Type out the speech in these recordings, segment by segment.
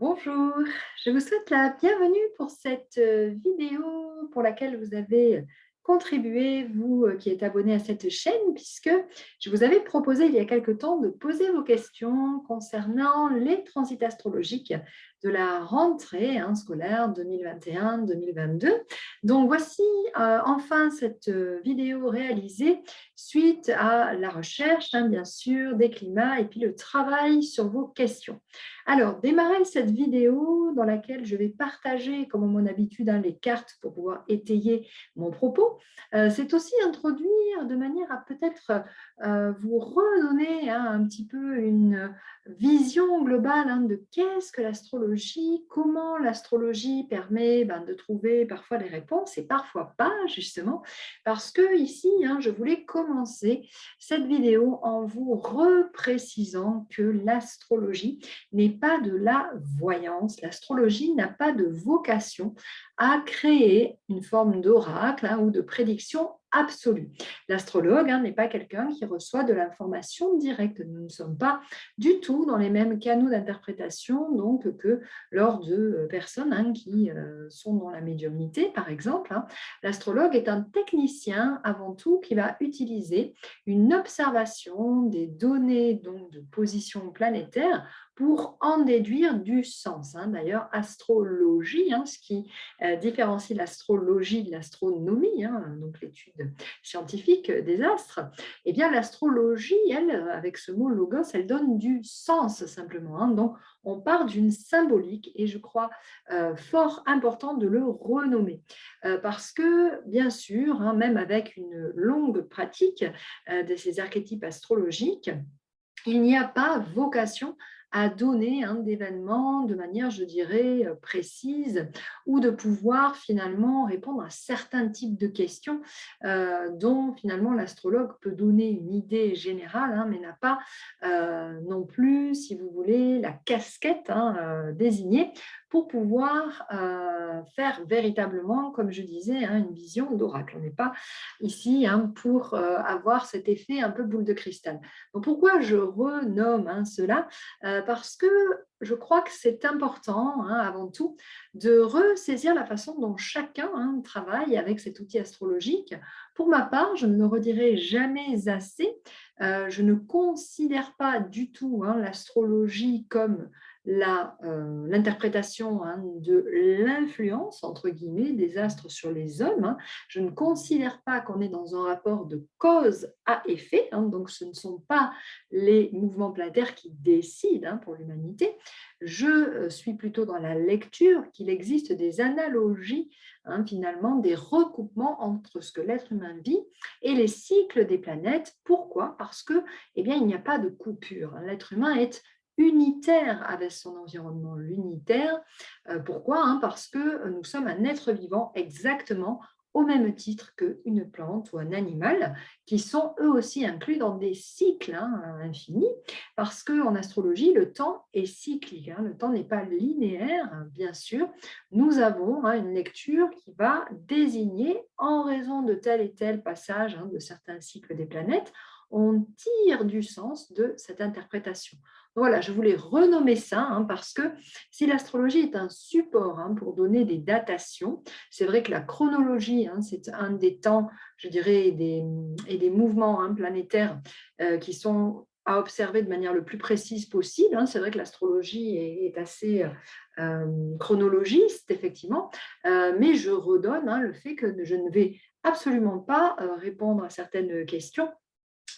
Bonjour, je vous souhaite la bienvenue pour cette vidéo pour laquelle vous avez contribué, vous qui êtes abonné à cette chaîne, puisque je vous avais proposé il y a quelque temps de poser vos questions concernant les transits astrologiques de la rentrée scolaire 2021-2022. Donc voici enfin cette vidéo réalisée suite à la recherche, bien sûr, des climats et puis le travail sur vos questions. Alors, démarrer cette vidéo dans laquelle je vais partager, comme à mon habitude, les cartes pour pouvoir étayer mon propos, c'est aussi introduire de manière à peut-être vous redonner un petit peu une vision globale de qu'est-ce que l'astrologie, comment l'astrologie permet de trouver parfois les réponses et parfois pas, justement, parce que ici, je voulais commencer cette vidéo en vous reprécisant que l'astrologie n'est pas de la voyance. L'astrologie n'a pas de vocation à créer une forme d'oracle ou de prédiction absolue. L'astrologue n'est pas quelqu'un qui reçoit de l'information directe. Nous ne sommes pas du tout dans les mêmes canaux d'interprétation donc que lors de personnes qui sont dans la médiumnité, par exemple. L'astrologue est un technicien avant tout qui va utiliser une observation des données donc de position planétaire pour en déduire du sens. D'ailleurs, astrologie, ce qui différencie l'astrologie de l'astronomie, donc l'étude scientifique des astres, eh bien l'astrologie, elle, avec ce mot logos, elle donne du sens simplement. Donc, on part d'une symbolique et je crois fort important de le renommer. Parce que, bien sûr, même avec une longue pratique de ces archétypes astrologiques, il n'y a pas vocation à donner d'événements de manière, je dirais, précise ou de pouvoir finalement répondre à certains types de questions dont finalement l'astrologue peut donner une idée générale, mais n'a pas non plus, si vous voulez, la casquette désignée pour pouvoir faire véritablement, comme je disais, une vision d'oracle. On n'est pas ici pour avoir cet effet un peu boule de cristal. Donc, pourquoi je renomme cela parce que je crois que c'est important, avant tout, de ressaisir la façon dont chacun travaille avec cet outil astrologique. Pour ma part, je ne le redirai jamais assez. Je ne considère pas du tout l'astrologie comme l'interprétation de l'influence, entre guillemets, des astres sur les hommes. Je ne considère pas qu'on est dans un rapport de cause à effet, donc ce ne sont pas les mouvements planétaires qui décident pour l'humanité. Je suis plutôt dans la lecture qu'il existe des analogies, finalement, des recoupements entre ce que l'être humain vit et les cycles des planètes. Pourquoi? Parce que, eh bien, il n'y a pas de coupure. L'être humain est unitaire avec son environnement, l'unitaire. Pourquoi? Parce que nous sommes un être vivant exactement au même titre qu'une plante ou un animal, qui sont eux aussi inclus dans des cycles infinis, parce qu'en astrologie, le temps est cyclique, le temps n'est pas linéaire, bien sûr. Nous avons une lecture qui va désigner, en raison de tel et tel passage de certains cycles des planètes, on tire du sens de cette interprétation. Voilà, je voulais renommer ça parce que si l'astrologie est un support pour donner des datations, c'est vrai que la chronologie, c'est un des temps, je dirais, et des mouvements planétaires qui sont à observer de manière le plus précise possible. C'est vrai que l'astrologie est assez chronologiste, effectivement, mais je redonne le fait que je ne vais absolument pas répondre à certaines questions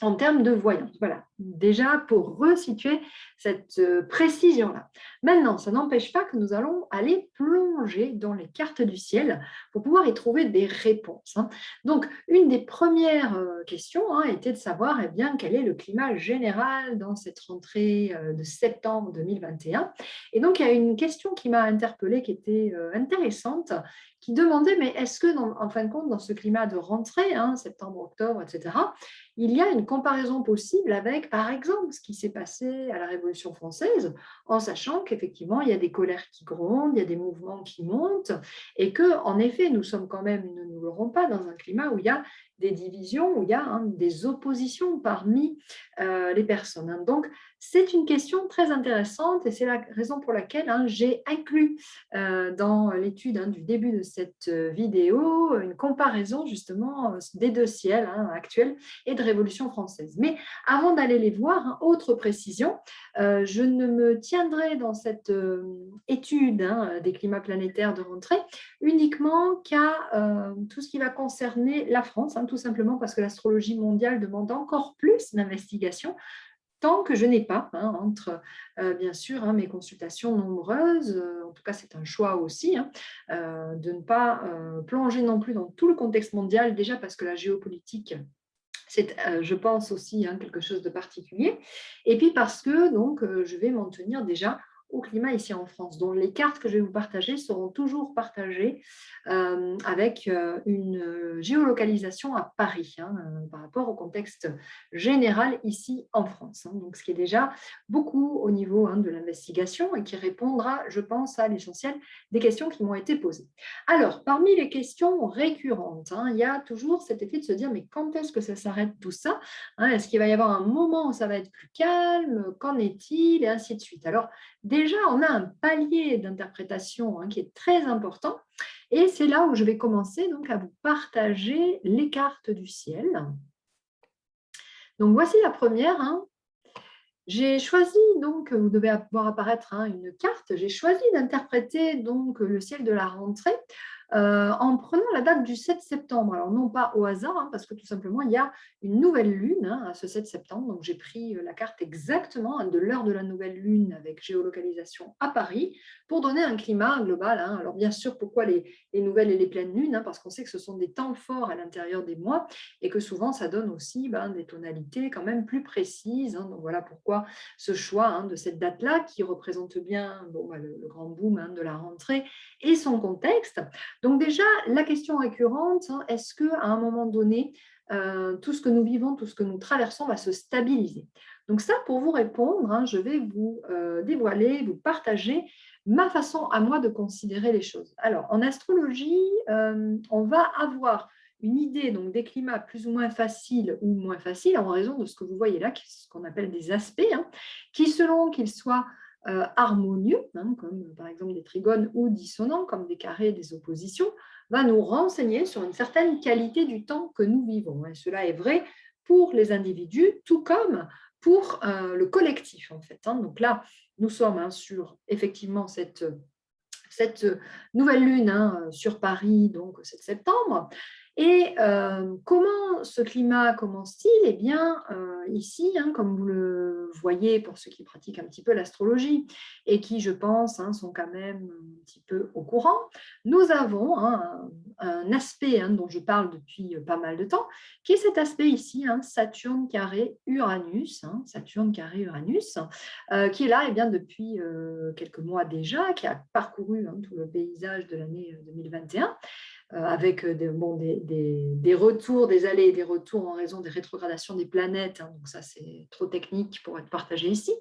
en termes de voyance. Voilà, déjà pour resituer cette précision-là. Maintenant, ça n'empêche pas que nous allons aller plonger dans les cartes du ciel pour pouvoir y trouver des réponses. Donc, une des premières questions était de savoir bien, quel est le climat général dans cette rentrée de septembre 2021. Et donc, il y a une question qui m'a interpellée qui était intéressante, qui demandait, mais est-ce que, en fin de compte, dans ce climat de rentrée, septembre, octobre, etc., il y a une comparaison possible avec, par exemple, ce qui s'est passé à la Révolution française, en sachant qu'effectivement, il y a des colères qui grondent, il y a des mouvements qui montent, et que, en effet, nous sommes quand même, ne nous l'aurons pas, dans un climat où il y a des divisions, où il y a des oppositions parmi les personnes. Donc, c'est une question très intéressante et c'est la raison pour laquelle j'ai inclus dans l'étude du début de cette vidéo une comparaison justement des deux ciels actuels et de Révolution française. Mais avant d'aller les voir, autre précision, je ne me tiendrai dans cette étude des climats planétaires de rentrée uniquement qu'à tout ce qui va concerner la France, tout simplement parce que l'astrologie mondiale demande encore plus d'investigation tant que je n'ai pas, entre bien sûr mes consultations nombreuses, en tout cas c'est un choix aussi, de ne pas plonger non plus dans tout le contexte mondial, déjà parce que la géopolitique c'est, je pense aussi, quelque chose de particulier. Et puis parce que donc, je vais m'en tenir déjà au climat ici en France. Donc les cartes que je vais vous partager seront toujours partagées avec une géolocalisation à Paris par rapport au contexte général ici en France. Donc ce qui est déjà beaucoup au niveau de l'investigation et qui répondra, je pense, à l'essentiel des questions qui m'ont été posées. Alors, parmi les questions récurrentes, il y a toujours cet effet de se dire, mais quand est-ce que ça s'arrête tout ça? Est-ce qu'il va y avoir un moment où ça va être plus calme? Qu'en est-il? Et ainsi de suite. Alors, déjà, on a un palier d'interprétation qui est très important. Et c'est là où je vais commencer donc à vous partager les cartes du ciel. Donc, voici la première. J'ai choisi, donc, vous devez voir apparaître une carte, j'ai choisi d'interpréter donc le ciel de la rentrée en prenant la date du 7 septembre. Alors, non pas au hasard, parce que tout simplement, il y a une nouvelle lune à ce 7 septembre. Donc, j'ai pris la carte exactement de l'heure de la nouvelle lune avec géolocalisation à Paris pour donner un climat global. Alors, bien sûr, pourquoi les nouvelles et les pleines lunes? Parce qu'on sait que ce sont des temps forts à l'intérieur des mois et que souvent, ça donne aussi des tonalités quand même plus précises. Donc, voilà pourquoi ce choix de cette date-là qui représente bien le grand boom de la rentrée et son contexte. Donc déjà, la question récurrente, est-ce qu'à un moment donné, tout ce que nous vivons, tout ce que nous traversons va se stabiliser? Donc ça, pour vous répondre, je vais vous dévoiler, vous partager ma façon à moi de considérer les choses. Alors, en astrologie, on va avoir une idée donc, des climats plus ou moins faciles ou moins faciles en raison de ce que vous voyez là, ce qu'on appelle des aspects, qui selon qu'ils soient harmonieux, comme par exemple des trigones, ou dissonants, comme des carrés, des oppositions, va nous renseigner sur une certaine qualité du temps que nous vivons. Et cela est vrai pour les individus, tout comme pour le collectif, en fait. Donc là, nous sommes sur effectivement cette nouvelle lune sur Paris, donc au 7 septembre. Et comment ce climat commence-t-il? Eh bien, ici, comme vous le voyez pour ceux qui pratiquent un petit peu l'astrologie et qui, je pense, sont quand même un petit peu au courant, nous avons un aspect dont je parle depuis pas mal de temps, qui est cet aspect ici, Saturne carré Uranus, Saturne carré Uranus, qui est là bien, depuis quelques mois déjà, qui a parcouru tout le paysage de l'année 2021, avec des retours, des allées et des retours en raison des rétrogradations des planètes. Donc ça, c'est trop technique pour être partagé ici.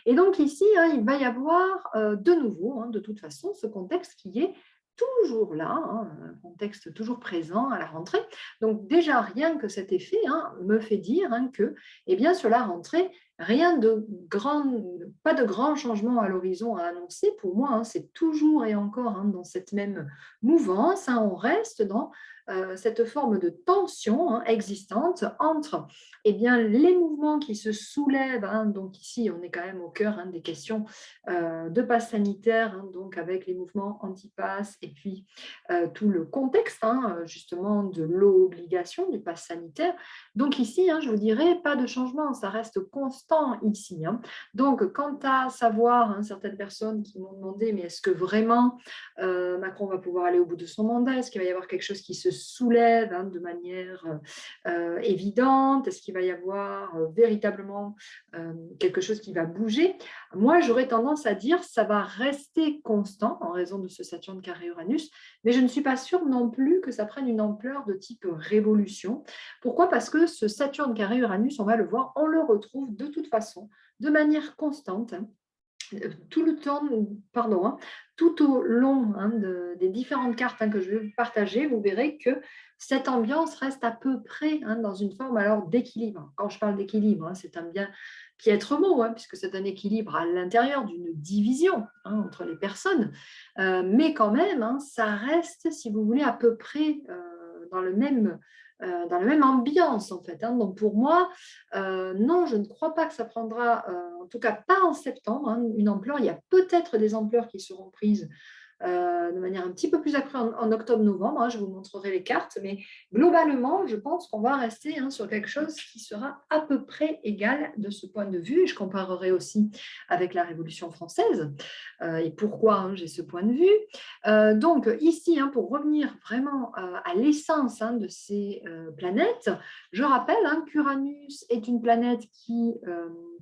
Et donc ici, il va y avoir de nouveau, de toute façon, ce contexte qui est toujours là, un contexte toujours présent à la rentrée. Donc déjà, rien que cet effet me fait dire que, eh bien, sur la rentrée, pas de grand changement à l'horizon à annoncer. Pour moi, c'est toujours et encore dans cette même mouvance. On reste dans cette forme de tension existante entre les mouvements qui se soulèvent. Donc ici, on est quand même au cœur des questions de passe sanitaire, donc avec les mouvements anti-pass et puis tout le contexte justement de l'obligation du pass sanitaire. Donc ici, je vous dirais, pas de changement, ça reste constant ici. Donc, quant à savoir, certaines personnes qui m'ont demandé, mais est-ce que vraiment Macron va pouvoir aller au bout de son mandat? Est-ce qu'il va y avoir quelque chose qui se soulève de manière évidente? Est-ce qu'il va y avoir véritablement quelque chose qui va bouger? Moi, j'aurais tendance à dire que ça va rester constant en raison de ce Saturne carré Uranus, mais je ne suis pas sûre non plus que ça prenne une ampleur de type révolution. Pourquoi? Parce que ce Saturne carré Uranus, on va le voir, on le retrouve de toute façon, de manière constante, tout le temps, pardon, tout au long des différentes cartes que je vais vous partager, vous verrez que cette ambiance reste à peu près dans une forme alors d'équilibre. Quand je parle d'équilibre, c'est un bien piètre mot, puisque c'est un équilibre à l'intérieur d'une division entre les personnes, mais quand même, ça reste, si vous voulez, à peu près dans la même ambiance en fait. Donc pour moi, non, je ne crois pas que ça prendra, en tout cas pas en septembre, une ampleur. Il y a peut-être des ampleurs qui seront prises de manière un petit peu plus accrue en octobre-novembre. Je vous montrerai les cartes, mais globalement, je pense qu'on va rester sur quelque chose qui sera à peu près égal de ce point de vue. Et je comparerai aussi avec la Révolution française. Et pourquoi j'ai ce point de vue. Donc ici, pour revenir vraiment à l'essence de ces planètes, je rappelle qu'Uranus est une planète qui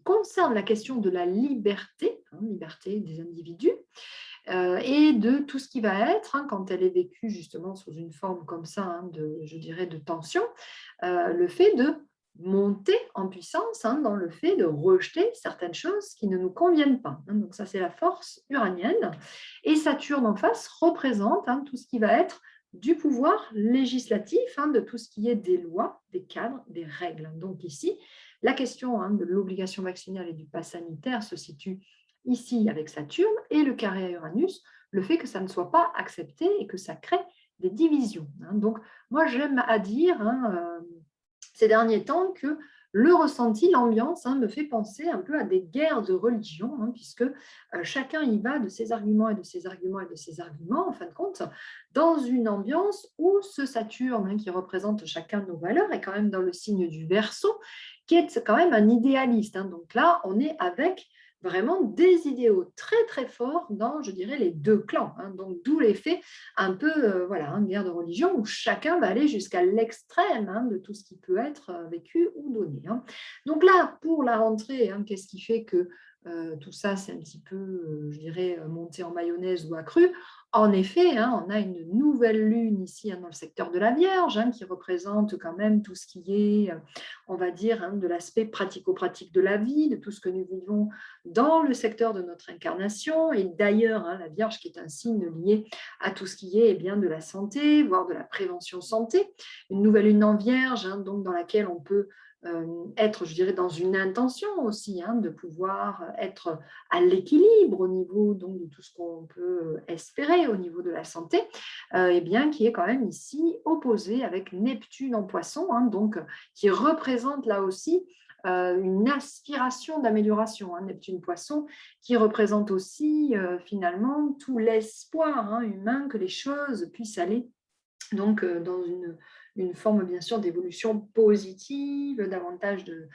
concerne la question de la liberté, liberté des individus, et de tout ce qui va être, quand elle est vécue justement sous une forme comme ça, je dirais, de tension, le fait de monter en puissance dans le fait de rejeter certaines choses qui ne nous conviennent pas. Donc ça, c'est la force uranienne. Et Saturne en face représente tout ce qui va être du pouvoir législatif, de tout ce qui est des lois, des cadres, des règles. Donc ici, la question de l'obligation vaccinale et du pass sanitaire se situe ici avec Saturne, et le carré à Uranus, le fait que ça ne soit pas accepté et que ça crée des divisions. Donc, moi, j'aime à dire ces derniers temps que le ressenti, l'ambiance me fait penser un peu à des guerres de religion, puisque chacun y va de ses arguments et de ses arguments et de ses arguments, en fin de compte, dans une ambiance où ce Saturne, qui représente chacun de nos valeurs, est quand même dans le signe du Verseau, qui est quand même un idéaliste. Donc là, on est avec vraiment des idéaux très très forts dans, je dirais, les deux clans. Donc d'où l'effet un peu, une guerre de religion où chacun va aller jusqu'à l'extrême de tout ce qui peut être vécu ou donné. Donc là, pour la rentrée, qu'est-ce qui fait que tout ça, c'est un petit peu, je dirais, monté en mayonnaise ou accru? En effet, on a une nouvelle lune ici dans le secteur de la Vierge, qui représente quand même tout ce qui est, on va dire, de l'aspect pratico-pratique de la vie, de tout ce que nous vivons dans le secteur de notre incarnation. Et d'ailleurs, la Vierge qui est un signe lié à tout ce qui est bien, de la santé, voire de la prévention santé. Une nouvelle lune en Vierge, donc dans laquelle on peut être, je dirais, dans une intention aussi, de pouvoir être à l'équilibre au niveau donc, de tout ce qu'on peut espérer au niveau de la santé, et bien qui est quand même ici opposé avec Neptune en Poisson, donc qui représente là aussi une aspiration d'amélioration. Neptune Poisson qui représente aussi finalement tout l'espoir humain que les choses puissent aller donc dans une forme bien sûr d'évolution positive, davantage de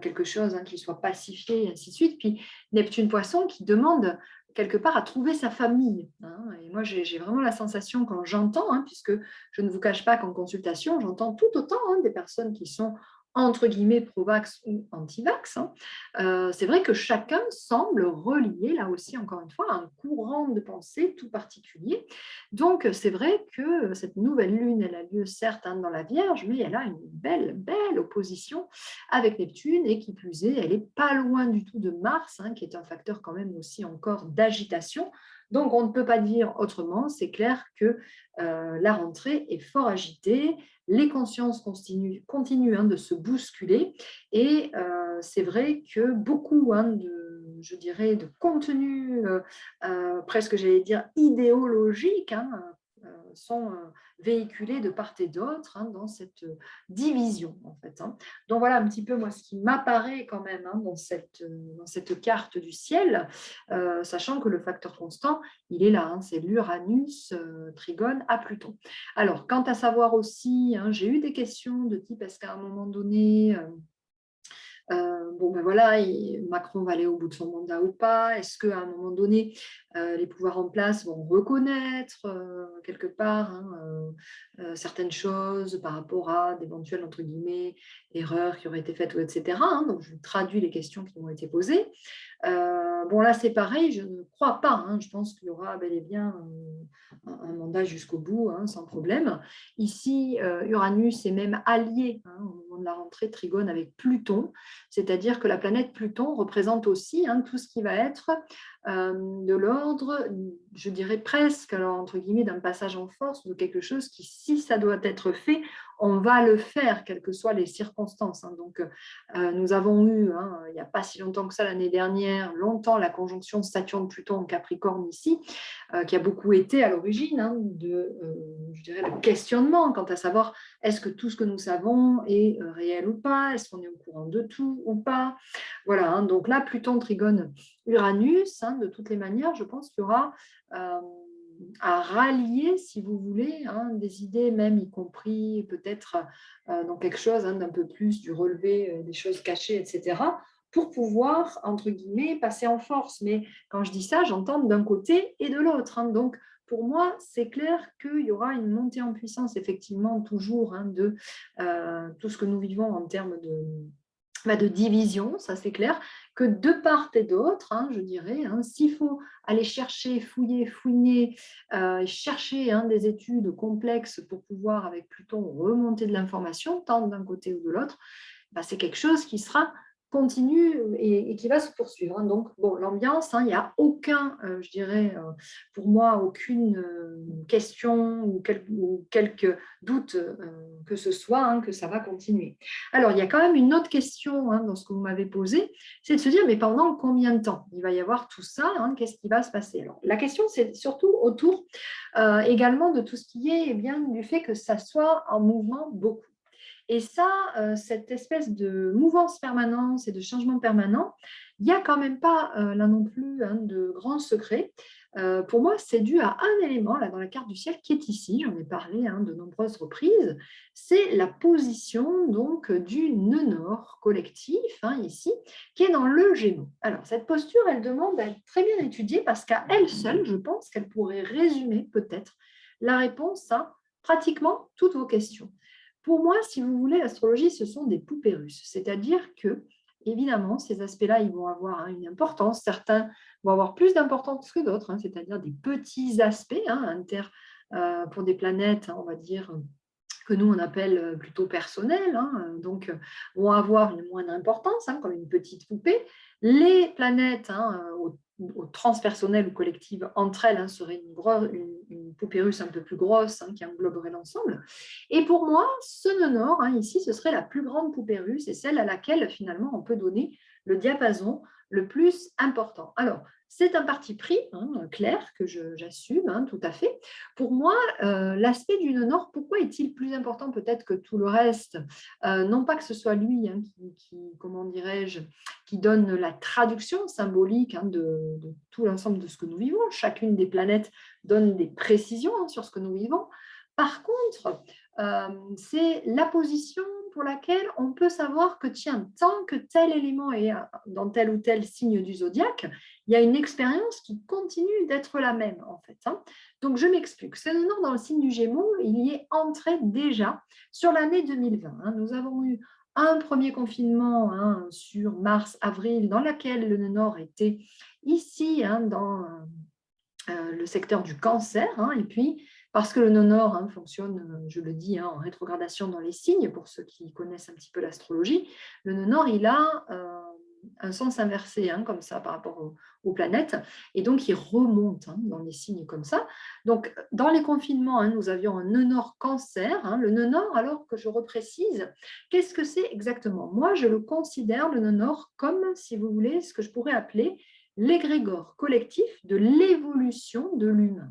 quelque chose qui soit pacifié, et ainsi de suite. Puis Neptune Poisson qui demande quelque part à trouver sa famille. Et moi, j'ai vraiment la sensation quand j'entends, puisque je ne vous cache pas qu'en consultation, j'entends tout autant des personnes qui sont entre guillemets pro-vax ou anti-vax. C'est vrai que chacun semble relié, là aussi, encore une fois, à un courant de pensée tout particulier. Donc, c'est vrai que cette nouvelle lune, elle a lieu certes dans la Vierge, mais elle a une belle, belle opposition avec Neptune, et qui plus est, elle n'est pas loin du tout de Mars, qui est un facteur quand même aussi encore d'agitation. Donc, on ne peut pas dire autrement, c'est clair que la rentrée est fort agitée, les consciences continuent de se bousculer, et c'est vrai que beaucoup je dirais, de contenu presque, j'allais dire, idéologiques sont véhiculés de part et d'autre dans cette division, en fait. Donc voilà un petit peu, moi, ce qui m'apparaît quand même dans cette carte du ciel, sachant que le facteur constant, il est là, c'est l'Uranus trigone à Pluton. Alors, quant à savoir aussi, j'ai eu des questions de type, est-ce qu'à un moment donné, bon, ben voilà, Macron va aller au bout de son mandat ou pas? Est-ce qu'à un moment donné, les pouvoirs en place vont reconnaître quelque part certaines choses par rapport à d'éventuelles, entre guillemets, erreurs qui auraient été faites, ou etc. Donc, je traduis les questions qui m'ont été posées. Bon, là, c'est pareil, je ne crois pas. Je pense qu'il y aura bel et bien un mandat jusqu'au bout, sans problème. Ici, Uranus est même allié au moment de la rentrée trigone avec Pluton, c'est-à-dire que la planète Pluton représente aussi tout ce qui va être de l'ordre, je dirais presque, alors entre guillemets, d'un passage en force, de quelque chose qui, si ça doit être fait, on va le faire, quelles que soient les circonstances. Donc, nous avons eu, il n'y a pas si longtemps que ça, l'année dernière, longtemps, la conjonction Saturne-Pluton en Capricorne ici, qui a beaucoup été à l'origine de, je dirais, le questionnement quant à savoir est-ce que tout ce que nous savons est réel ou pas, est-ce qu'on est au courant de tout ou pas. Voilà, donc là, Pluton trigone Uranus, de toutes les manières, je pense qu'il y aura à rallier, si vous voulez, des idées, même y compris peut-être dans quelque chose d'un peu plus du relevé des choses cachées, etc., pour pouvoir, entre guillemets, passer en force. Mais quand je dis ça, j'entends d'un côté et de l'autre. Donc, pour moi, c'est clair qu'il y aura une montée en puissance, effectivement, toujours de tout ce que nous vivons en termes de division, ça c'est clair, que de part et d'autre, je dirais, s'il faut aller chercher, fouiller, fouiner, chercher des études complexes pour pouvoir, avec Pluton, remonter de l'information, tant d'un côté ou de l'autre, c'est quelque chose qui sera continu et qui va se poursuivre. Donc, bon, l'ambiance, il n'y a aucun, je dirais, pour moi, aucune question ou quelques doutes que ce soit, que ça va continuer. Alors, il y a quand même une autre question dans ce que vous m'avez posé, c'est de se dire, mais pendant combien de temps il va y avoir tout ça, qu'est-ce qui va se passer? Alors, la question, c'est surtout autour également de tout ce qui est bien, du fait que ça soit en mouvement beaucoup. Et ça, cette espèce de mouvance permanente et de changement permanent, il n'y a quand même pas là non plus de grands secrets. Pour moi, c'est dû à un élément là, dans la carte du ciel qui est ici, j'en ai parlé de nombreuses reprises, c'est la position donc du nœud nord collectif, ici, qui est dans le Gémeaux. Alors, cette posture, elle demande à être très bien étudiée parce qu'à elle seule, je pense qu'elle pourrait résumer peut-être la réponse à pratiquement toutes vos questions. Pour moi, si vous voulez, l'astrologie, ce sont des poupées russes. C'est-à-dire que, évidemment, ces aspects-là, ils vont avoir une importance. Certains vont avoir plus d'importance que d'autres, c'est-à-dire des petits aspects pour des planètes, on va dire, que nous, on appelle plutôt personnelles, donc vont avoir une moindre importance, comme une petite poupée. Les planètes au transpersonnel ou collective, entre elles, seraient une poupée russe un peu plus grosse qui engloberait l'ensemble. Et pour moi, ce nœud nord, ici, ce serait la plus grande poupée russe et celle à laquelle, finalement, on peut donner le diapason le plus important. Alors, c'est un parti pris, clair, que j'assume tout à fait. Pour moi, l'aspect du nœud nord, pourquoi est-il plus important peut-être que tout le reste? Non pas que ce soit lui comment dirais-je, qui donne la traduction symbolique de tout l'ensemble de ce que nous vivons. Chacune des planètes donne des précisions sur ce que nous vivons. Par contre, c'est la position pour laquelle on peut savoir que, tiens, tant que tel élément est dans tel ou tel signe du zodiaque, il y a une expérience qui continue d'être la même, en fait. Donc, je m'explique. Ce nœud dans le signe du Gémeaux, il y est entré déjà sur l'année 2020. Nous avons eu un premier confinement sur mars-avril, dans lequel le nœud nord était ici, dans le secteur du cancer, et puis parce que le nœud nord fonctionne, je le dis, en rétrogradation dans les signes, pour ceux qui connaissent un petit peu l'astrologie, le nœud nord, il a un sens inversé, comme ça, par rapport aux planètes, et donc il remonte dans les signes comme ça. Donc, dans les confinements, nous avions un nœud nord cancer, le nœud nord, alors que je reprécise, qu'est-ce que c'est exactement? Moi, je le considère, le nœud nord, comme, si vous voulez, ce que je pourrais appeler l'égrégore collectif de l'évolution de l'humain.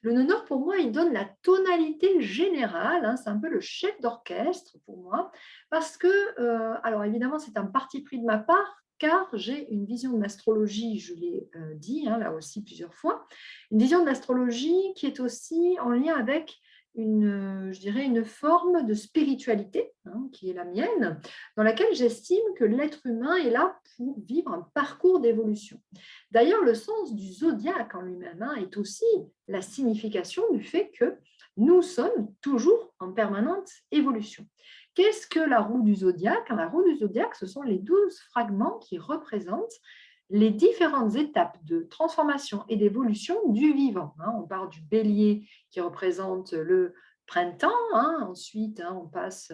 Le nœud nord, pour moi, il donne la tonalité générale, c'est un peu le chef d'orchestre pour moi, parce que, alors évidemment, c'est un parti pris de ma part, car j'ai une vision de l'astrologie, je l'ai dit là aussi plusieurs fois, une vision de l'astrologie qui est aussi en lien avec je dirais une forme de spiritualité qui est la mienne, dans laquelle j'estime que l'être humain est là pour vivre un parcours d'évolution. D'ailleurs, le sens du zodiaque en lui-même est aussi la signification du fait que nous sommes toujours en permanente évolution. Qu'est-ce que la roue du zodiaque? La roue du zodiaque, ce sont les 12 fragments qui représentent les différentes étapes de transformation et d'évolution du vivant. On part du bélier qui représente le printemps, ensuite on passe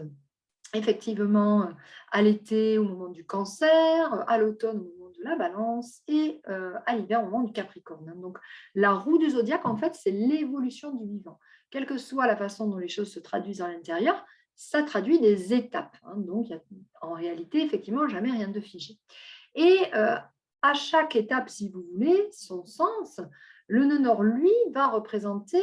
effectivement à l'été au moment du Cancer, à l'automne au moment de la Balance et à l'hiver au moment du Capricorne, hein. Donc la roue du zodiaque, en fait, c'est l'évolution du vivant. Quelle que soit la façon dont les choses se traduisent à l'intérieur, ça traduit des étapes, hein. Donc il y a en réalité, effectivement, jamais rien de figé. Et à chaque étape, si vous voulez, son sens, le nœud nord, lui, va représenter,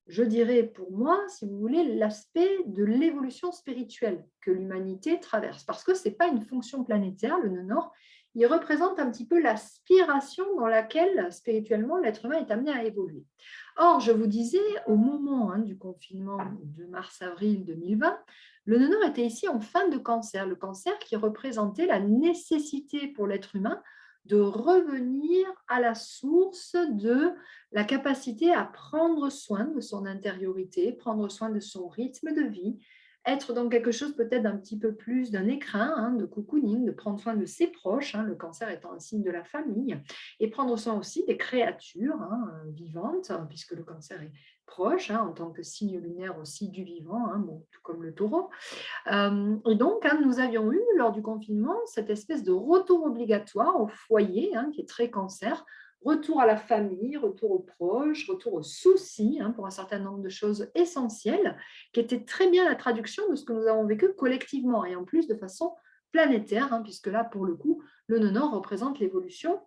je dirais pour moi, si vous voulez, l'aspect de l'évolution spirituelle que l'humanité traverse. Parce que ce n'est pas une fonction planétaire, le nœud nord, il représente un petit peu l'aspiration dans laquelle, spirituellement, l'être humain est amené à évoluer. Or, je vous disais, au moment du confinement de mars-avril 2020, le nœud nord était ici en fin de Cancer, le Cancer qui représentait la nécessité pour l'être humain de revenir à la source de la capacité à prendre soin de son intériorité, prendre soin de son rythme de vie, être dans quelque chose peut-être d'un petit peu plus d'un écrin, de cocooning, de prendre soin de ses proches, le Cancer étant un signe de la famille, et prendre soin aussi des créatures vivantes, puisque le Cancer est proche, en tant que signe lunaire aussi du vivant, bon, tout comme le Taureau. Et donc, nous avions eu, lors du confinement, cette espèce de retour obligatoire au foyer, qui est très Cancer, retour à la famille, retour aux proches, retour aux soucis, pour un certain nombre de choses essentielles, qui était très bien la traduction de ce que nous avons vécu collectivement, et en plus de façon planétaire, puisque là, pour le coup, le nœud nord représente l'évolution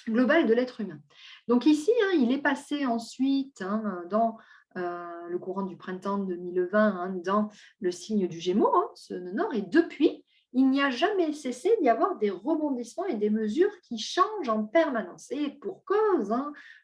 globale de l'être humain. Donc ici, il est passé ensuite dans le courant du printemps 2020, dans le signe du Gémeaux, ce nœud nord, et depuis, il n'y a jamais cessé d'y avoir des rebondissements et des mesures qui changent en permanence. Et pour cause,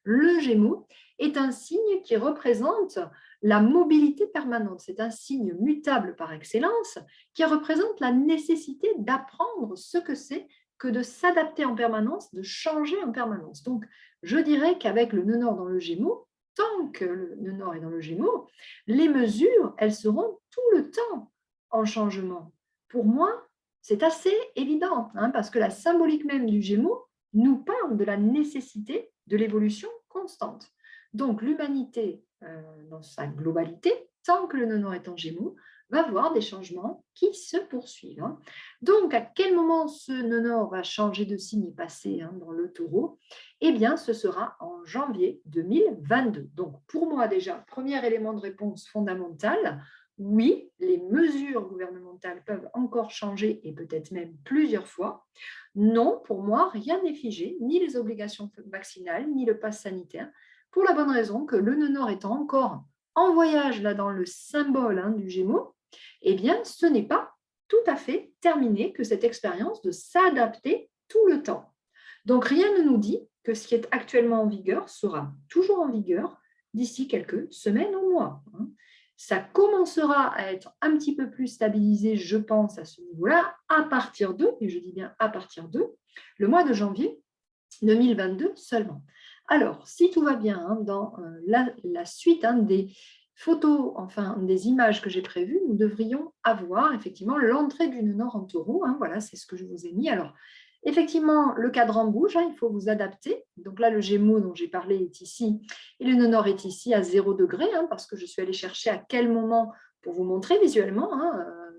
le Gémeaux est un signe qui représente la mobilité permanente. C'est un signe mutable par excellence qui représente la nécessité d'apprendre ce que c'est que de s'adapter en permanence, de changer en permanence. Donc, je dirais qu'avec le nœud nord dans le Gémeaux, tant que le nœud nord est dans le Gémeaux, les mesures, elles seront tout le temps en changement. Pour moi, c'est assez évident, parce que la symbolique même du Gémeaux nous parle de la nécessité de l'évolution constante. Donc, l'humanité, dans sa globalité, tant que le nœud nord est en Gémeaux, va voir des changements qui se poursuivent. Donc, à quel moment ce nœud nord va changer de signe et passer dans le Taureau? Eh bien, ce sera en janvier 2022. Donc, pour moi déjà, premier élément de réponse fondamental, oui, les mesures gouvernementales peuvent encore changer et peut-être même plusieurs fois. Non, pour moi, rien n'est figé, ni les obligations vaccinales, ni le pass sanitaire, pour la bonne raison que le nœud nord étant encore en voyage là dans le symbole du Gémeaux, eh bien, ce n'est pas tout à fait terminé que cette expérience de s'adapter tout le temps. Donc, rien ne nous dit que ce qui est actuellement en vigueur sera toujours en vigueur d'ici quelques semaines ou mois. Ça commencera à être un petit peu plus stabilisé, je pense, à ce niveau-là, à partir de, et je dis bien à partir de, le mois de janvier 2022 seulement. Alors, si tout va bien dans la suite des photos, enfin des images que j'ai prévues, nous devrions avoir effectivement l'entrée du nœud nord en Taureau. Voilà, c'est ce que je vous ai mis. Alors, effectivement, le cadran bouge, il faut vous adapter. Donc là, le Gémeaux dont j'ai parlé est ici et le nœud nord est ici à 0 degré, parce que je suis allée chercher à quel moment pour vous montrer visuellement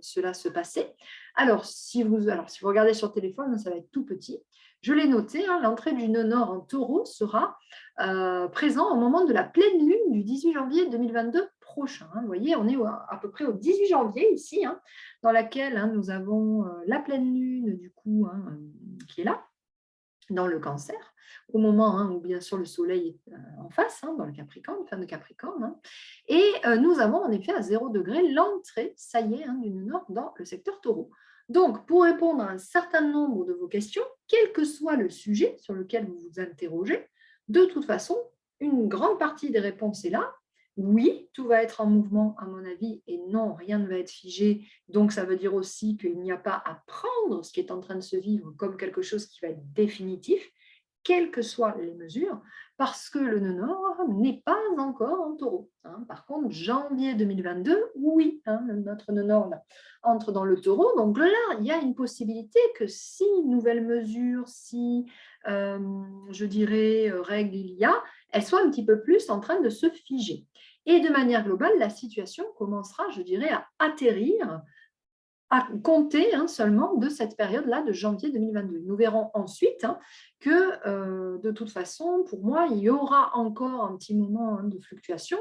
cela se passait. Alors, si vous regardez sur téléphone, ça va être tout petit. Je l'ai noté, l'entrée du nœud nord en Taureau sera présent au moment de la pleine lune du 18 janvier 2022 prochain. Vous voyez, on est à peu près au 18 janvier ici, dans laquelle nous avons la pleine lune du coup qui est là, dans le Cancer, au moment où bien sûr le soleil est en face, dans le Capricorne, fin de Capricorne. Et nous avons en effet à 0 degré l'entrée, ça y est, du nœud nord dans le secteur Taureau. Donc, pour répondre à un certain nombre de vos questions, quel que soit le sujet sur lequel vous vous interrogez, de toute façon, une grande partie des réponses est là. Oui, tout va être en mouvement, à mon avis, et non, rien ne va être figé. Donc, ça veut dire aussi qu'il n'y a pas à prendre ce qui est en train de se vivre comme quelque chose qui va être définitif, quelles que soient les mesures, parce que le nœud nord n'est pas encore en Taureau. Par contre, janvier 2022, oui, notre nœud nord là, entre dans le Taureau. Donc là, il y a une possibilité que si nouvelles mesures, si, je dirais, règles il y a, elles soient un petit peu plus en train de se figer. Et de manière globale, la situation commencera, je dirais, à atterrir à compter seulement de cette période-là de janvier 2022. Nous verrons ensuite que de toute façon, pour moi, il y aura encore un petit moment de fluctuation,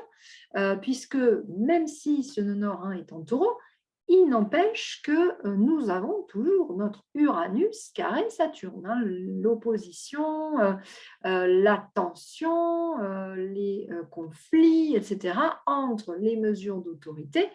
puisque même si ce nœud nord est en taureau, il n'empêche que nous avons toujours notre Uranus carré Saturne, l'opposition, la tension, les conflits, etc., entre les mesures d'autorité,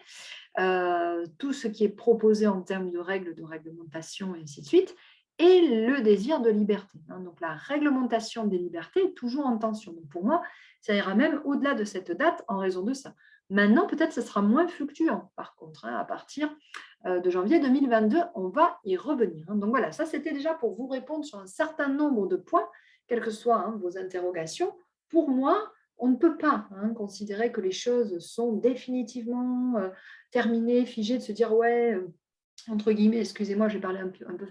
tout ce qui est proposé en termes de règles, de réglementation, et ainsi de suite, et le désir de liberté. Donc, la réglementation des libertés est toujours en tension. Donc, pour moi, ça ira même au-delà de cette date en raison de ça. Maintenant, peut-être ce sera moins fluctuant, par contre, à partir de janvier 2022, on va y revenir. Donc voilà, ça c'était déjà pour vous répondre sur un certain nombre de points, quelles que soient vos interrogations. Pour moi, on ne peut pas considérer que les choses sont définitivement terminées, figées, de se dire ouais, entre guillemets, excusez-moi, je vais parler un peu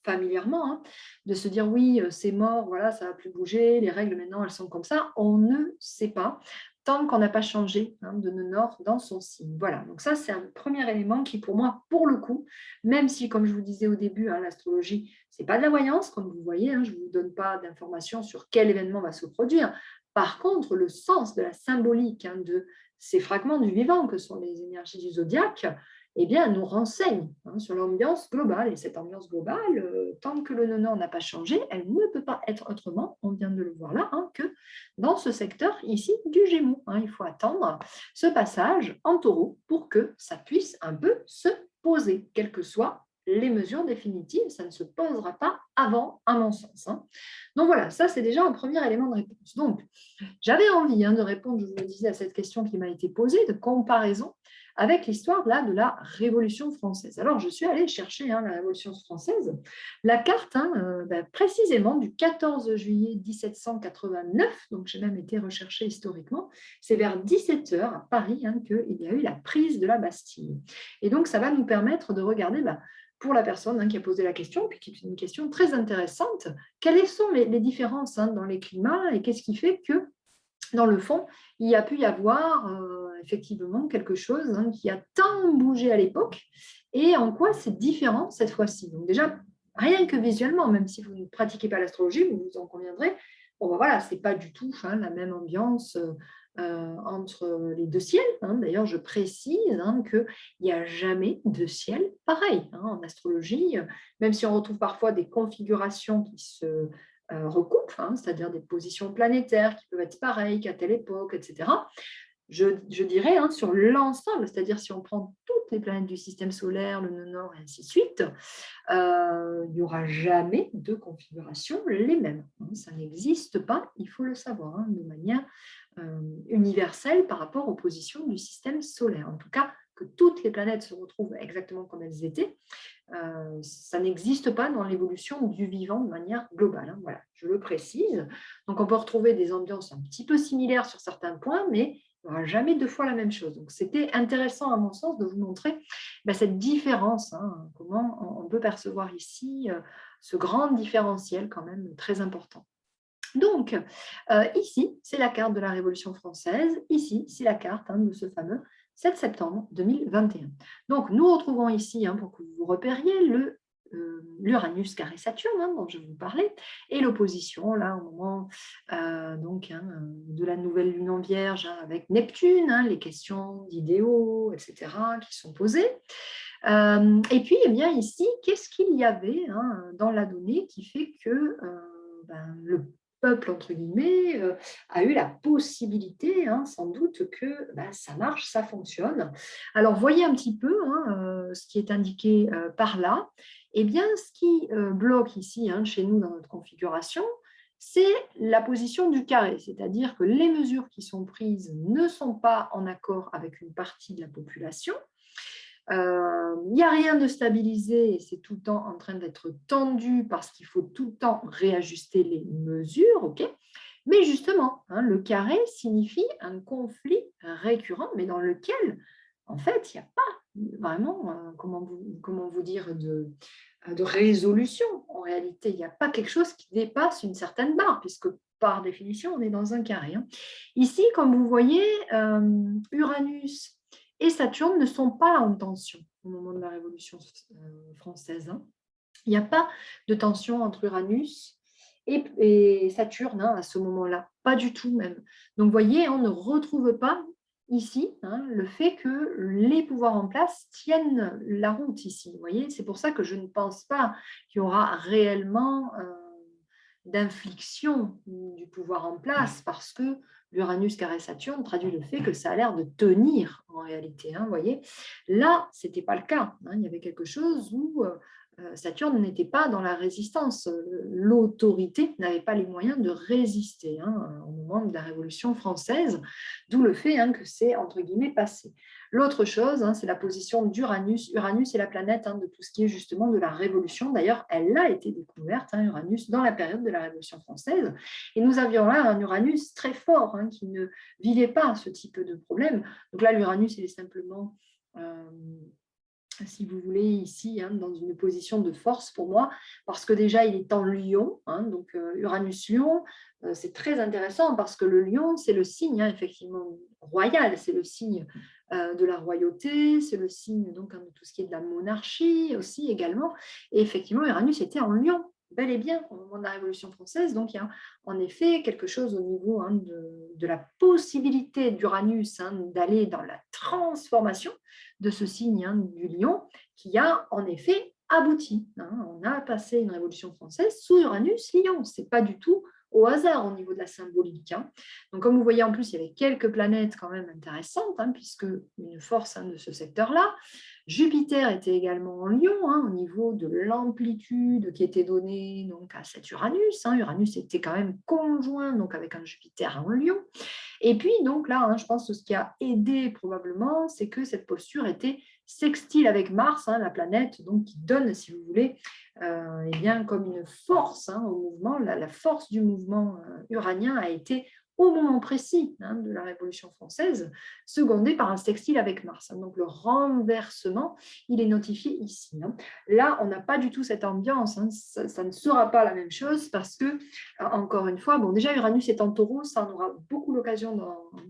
familièrement, de se dire oui, c'est mort, voilà, ça ne va plus bouger, les règles maintenant, elles sont comme ça. On ne sait pas tant qu'on n'a pas changé de nœud nord dans son signe. Voilà, donc ça, c'est un premier élément qui, pour moi, pour le coup, même si, comme je vous disais au début, l'astrologie, ce n'est pas de la voyance, comme vous voyez, je ne vous donne pas d'informations sur quel événement va se produire. Par contre, le sens de la symbolique de ces fragments du vivant, que sont les énergies du zodiaque, eh bien, nous renseigne sur l'ambiance globale. Et cette ambiance globale, tant que le nœud nord n'a pas changé, elle ne peut pas être autrement, on vient de le voir là, que dans ce secteur ici du Gémeaux. Il faut attendre ce passage en taureau pour que ça puisse un peu se poser, quelles que soient les mesures définitives. Ça ne se posera pas avant, à mon sens. Donc voilà, ça c'est déjà un premier élément de réponse. Donc, j'avais envie de répondre, je vous le disais, à cette question qui m'a été posée, de comparaison avec l'histoire de la Révolution française. Alors, je suis allée chercher la Révolution française, la carte précisément du 14 juillet 1789, donc j'ai même été recherchée historiquement, c'est vers 17h à Paris qu'il y a eu la prise de la Bastille. Et donc, ça va nous permettre de regarder, pour la personne qui a posé la question, puis qui est une question très intéressante, quelles sont les différences dans les climats et qu'est-ce qui fait que dans le fond, il y a pu y avoir effectivement quelque chose qui a tant bougé à l'époque et en quoi c'est différent cette fois-ci. Donc déjà, rien que visuellement, même si vous ne pratiquez pas l'astrologie, vous en conviendrez, bon, voilà, ce n'est pas du tout la même ambiance entre les deux ciels. D'ailleurs, je précise qu'il n'y a jamais de ciel pareil en astrologie, même si on retrouve parfois des configurations qui se recoupent, c'est-à-dire des positions planétaires qui peuvent être pareilles qu'à telle époque, etc. Je dirais sur l'ensemble, c'est-à-dire si on prend toutes les planètes du système solaire, le nœud nord et ainsi de suite, il n'y aura jamais de configuration les mêmes. Ça n'existe pas, il faut le savoir, de manière universelle par rapport aux positions du système solaire. En tout cas, que toutes les planètes se retrouvent exactement comme elles étaient, ça n'existe pas dans l'évolution du vivant de manière globale. Voilà, je le précise. Donc, on peut retrouver des ambiances un petit peu similaires sur certains points, mais il n'y aura jamais deux fois la même chose. Donc, c'était intéressant, à mon sens, de vous montrer cette différence, comment on peut percevoir ici ce grand différentiel quand même très important. Donc, ici, c'est la carte de la Révolution française. Ici, c'est la carte de ce fameux 7 septembre 2021. Donc, nous retrouvons ici, pour que vous repériez, l'Uranus carré Saturne, dont je vous parlais, et l'opposition, là, au moment de la nouvelle lune en Vierge, avec Neptune, les questions d'idéaux, etc., qui sont posées. Et puis, ici, qu'est-ce qu'il y avait dans la donnée qui fait que le peuple, entre guillemets, a eu la possibilité, sans doute, que ça marche, ça fonctionne. Alors, voyez un petit peu ce qui est indiqué par là. Eh bien, ce qui bloque ici, chez nous, dans notre configuration, c'est la position du carré, c'est-à-dire que les mesures qui sont prises ne sont pas en accord avec une partie de la population. Il n'y a rien de stabilisé et c'est tout le temps en train d'être tendu parce qu'il faut tout le temps réajuster les mesures, ok. Mais justement, le carré signifie un conflit récurrent, mais dans lequel, en fait, il n'y a pas vraiment, comment vous dire, de résolution. En réalité, il n'y a pas quelque chose qui dépasse une certaine barre, puisque par définition, on est dans un carré. Ici, comme vous voyez, Uranus et Saturne ne sont pas en tension. au moment de la Révolution française, hein. Il n'y a pas de tension entre Uranus et Saturne, hein, à ce moment-là, pas du tout même. Donc, vous voyez, on ne retrouve pas ici, hein, le fait que les pouvoirs en place tiennent la route ici. Vous voyez, c'est pour ça que je ne pense pas qu'il y aura réellement d'infliction du pouvoir en place, parce que l'Uranus carré Saturne traduit le fait que ça a l'air de tenir en réalité. Hein, vous voyez, là, ce n'était pas le cas. Hein, il y avait quelque chose où Saturne n'était pas dans la résistance. L'autorité n'avait pas les moyens de résister, hein, au moment de la Révolution française, d'où le fait, hein, que c'est entre guillemets passé. L'autre chose, hein, c'est la position d'Uranus. Uranus est la planète, hein, de tout ce qui est justement de la Révolution. D'ailleurs, elle a été découverte, hein, Uranus, dans la période de la Révolution française. Et nous avions là un Uranus très fort, hein, qui ne vivait pas ce type de problème. Donc là, l'Uranus, il est simplement... si vous voulez, ici, hein, dans une position de force pour moi, parce que déjà, il est en Lion, hein, donc Uranus-Lion, c'est très intéressant parce que le Lion, c'est le signe, hein, effectivement, royal, c'est le signe de la royauté, c'est le signe donc, hein, de tout ce qui est de la monarchie aussi également, et effectivement, Uranus était en Lion, bel et bien, au moment de la Révolution française, donc il y a en effet quelque chose au niveau, hein, de la possibilité d'Uranus, hein, d'aller dans la transformation de ce signe, hein, du lion, qui a en effet abouti. Hein. On a passé une révolution française sous Uranus-Lion. Ce n'est pas du tout au hasard au niveau de la symbolique. Hein. Donc, comme vous voyez, en plus, il y avait quelques planètes quand même intéressantes, hein, puisque une force, hein, de ce secteur-là. Jupiter était également en Lion, hein, au niveau de l'amplitude qui était donnée donc, à cet Uranus. Hein. Uranus était quand même conjoint donc, avec un Jupiter en Lion. Et puis, donc là, hein, je pense que ce qui a aidé probablement, c'est que cette posture était sextile avec Mars, hein, la planète donc, qui donne, si vous voulez, eh bien, comme une force, hein, au mouvement. La force du mouvement uranien a été au moment précis, hein, de la Révolution française, secondée par un sextile avec Mars. Hein. Donc le renversement, il est notifié ici. Hein. Là, on n'a pas du tout cette ambiance. Hein. Ça ne sera pas la même chose parce que, encore une fois, bon, déjà Uranus est en Taureau, ça on aura beaucoup l'occasion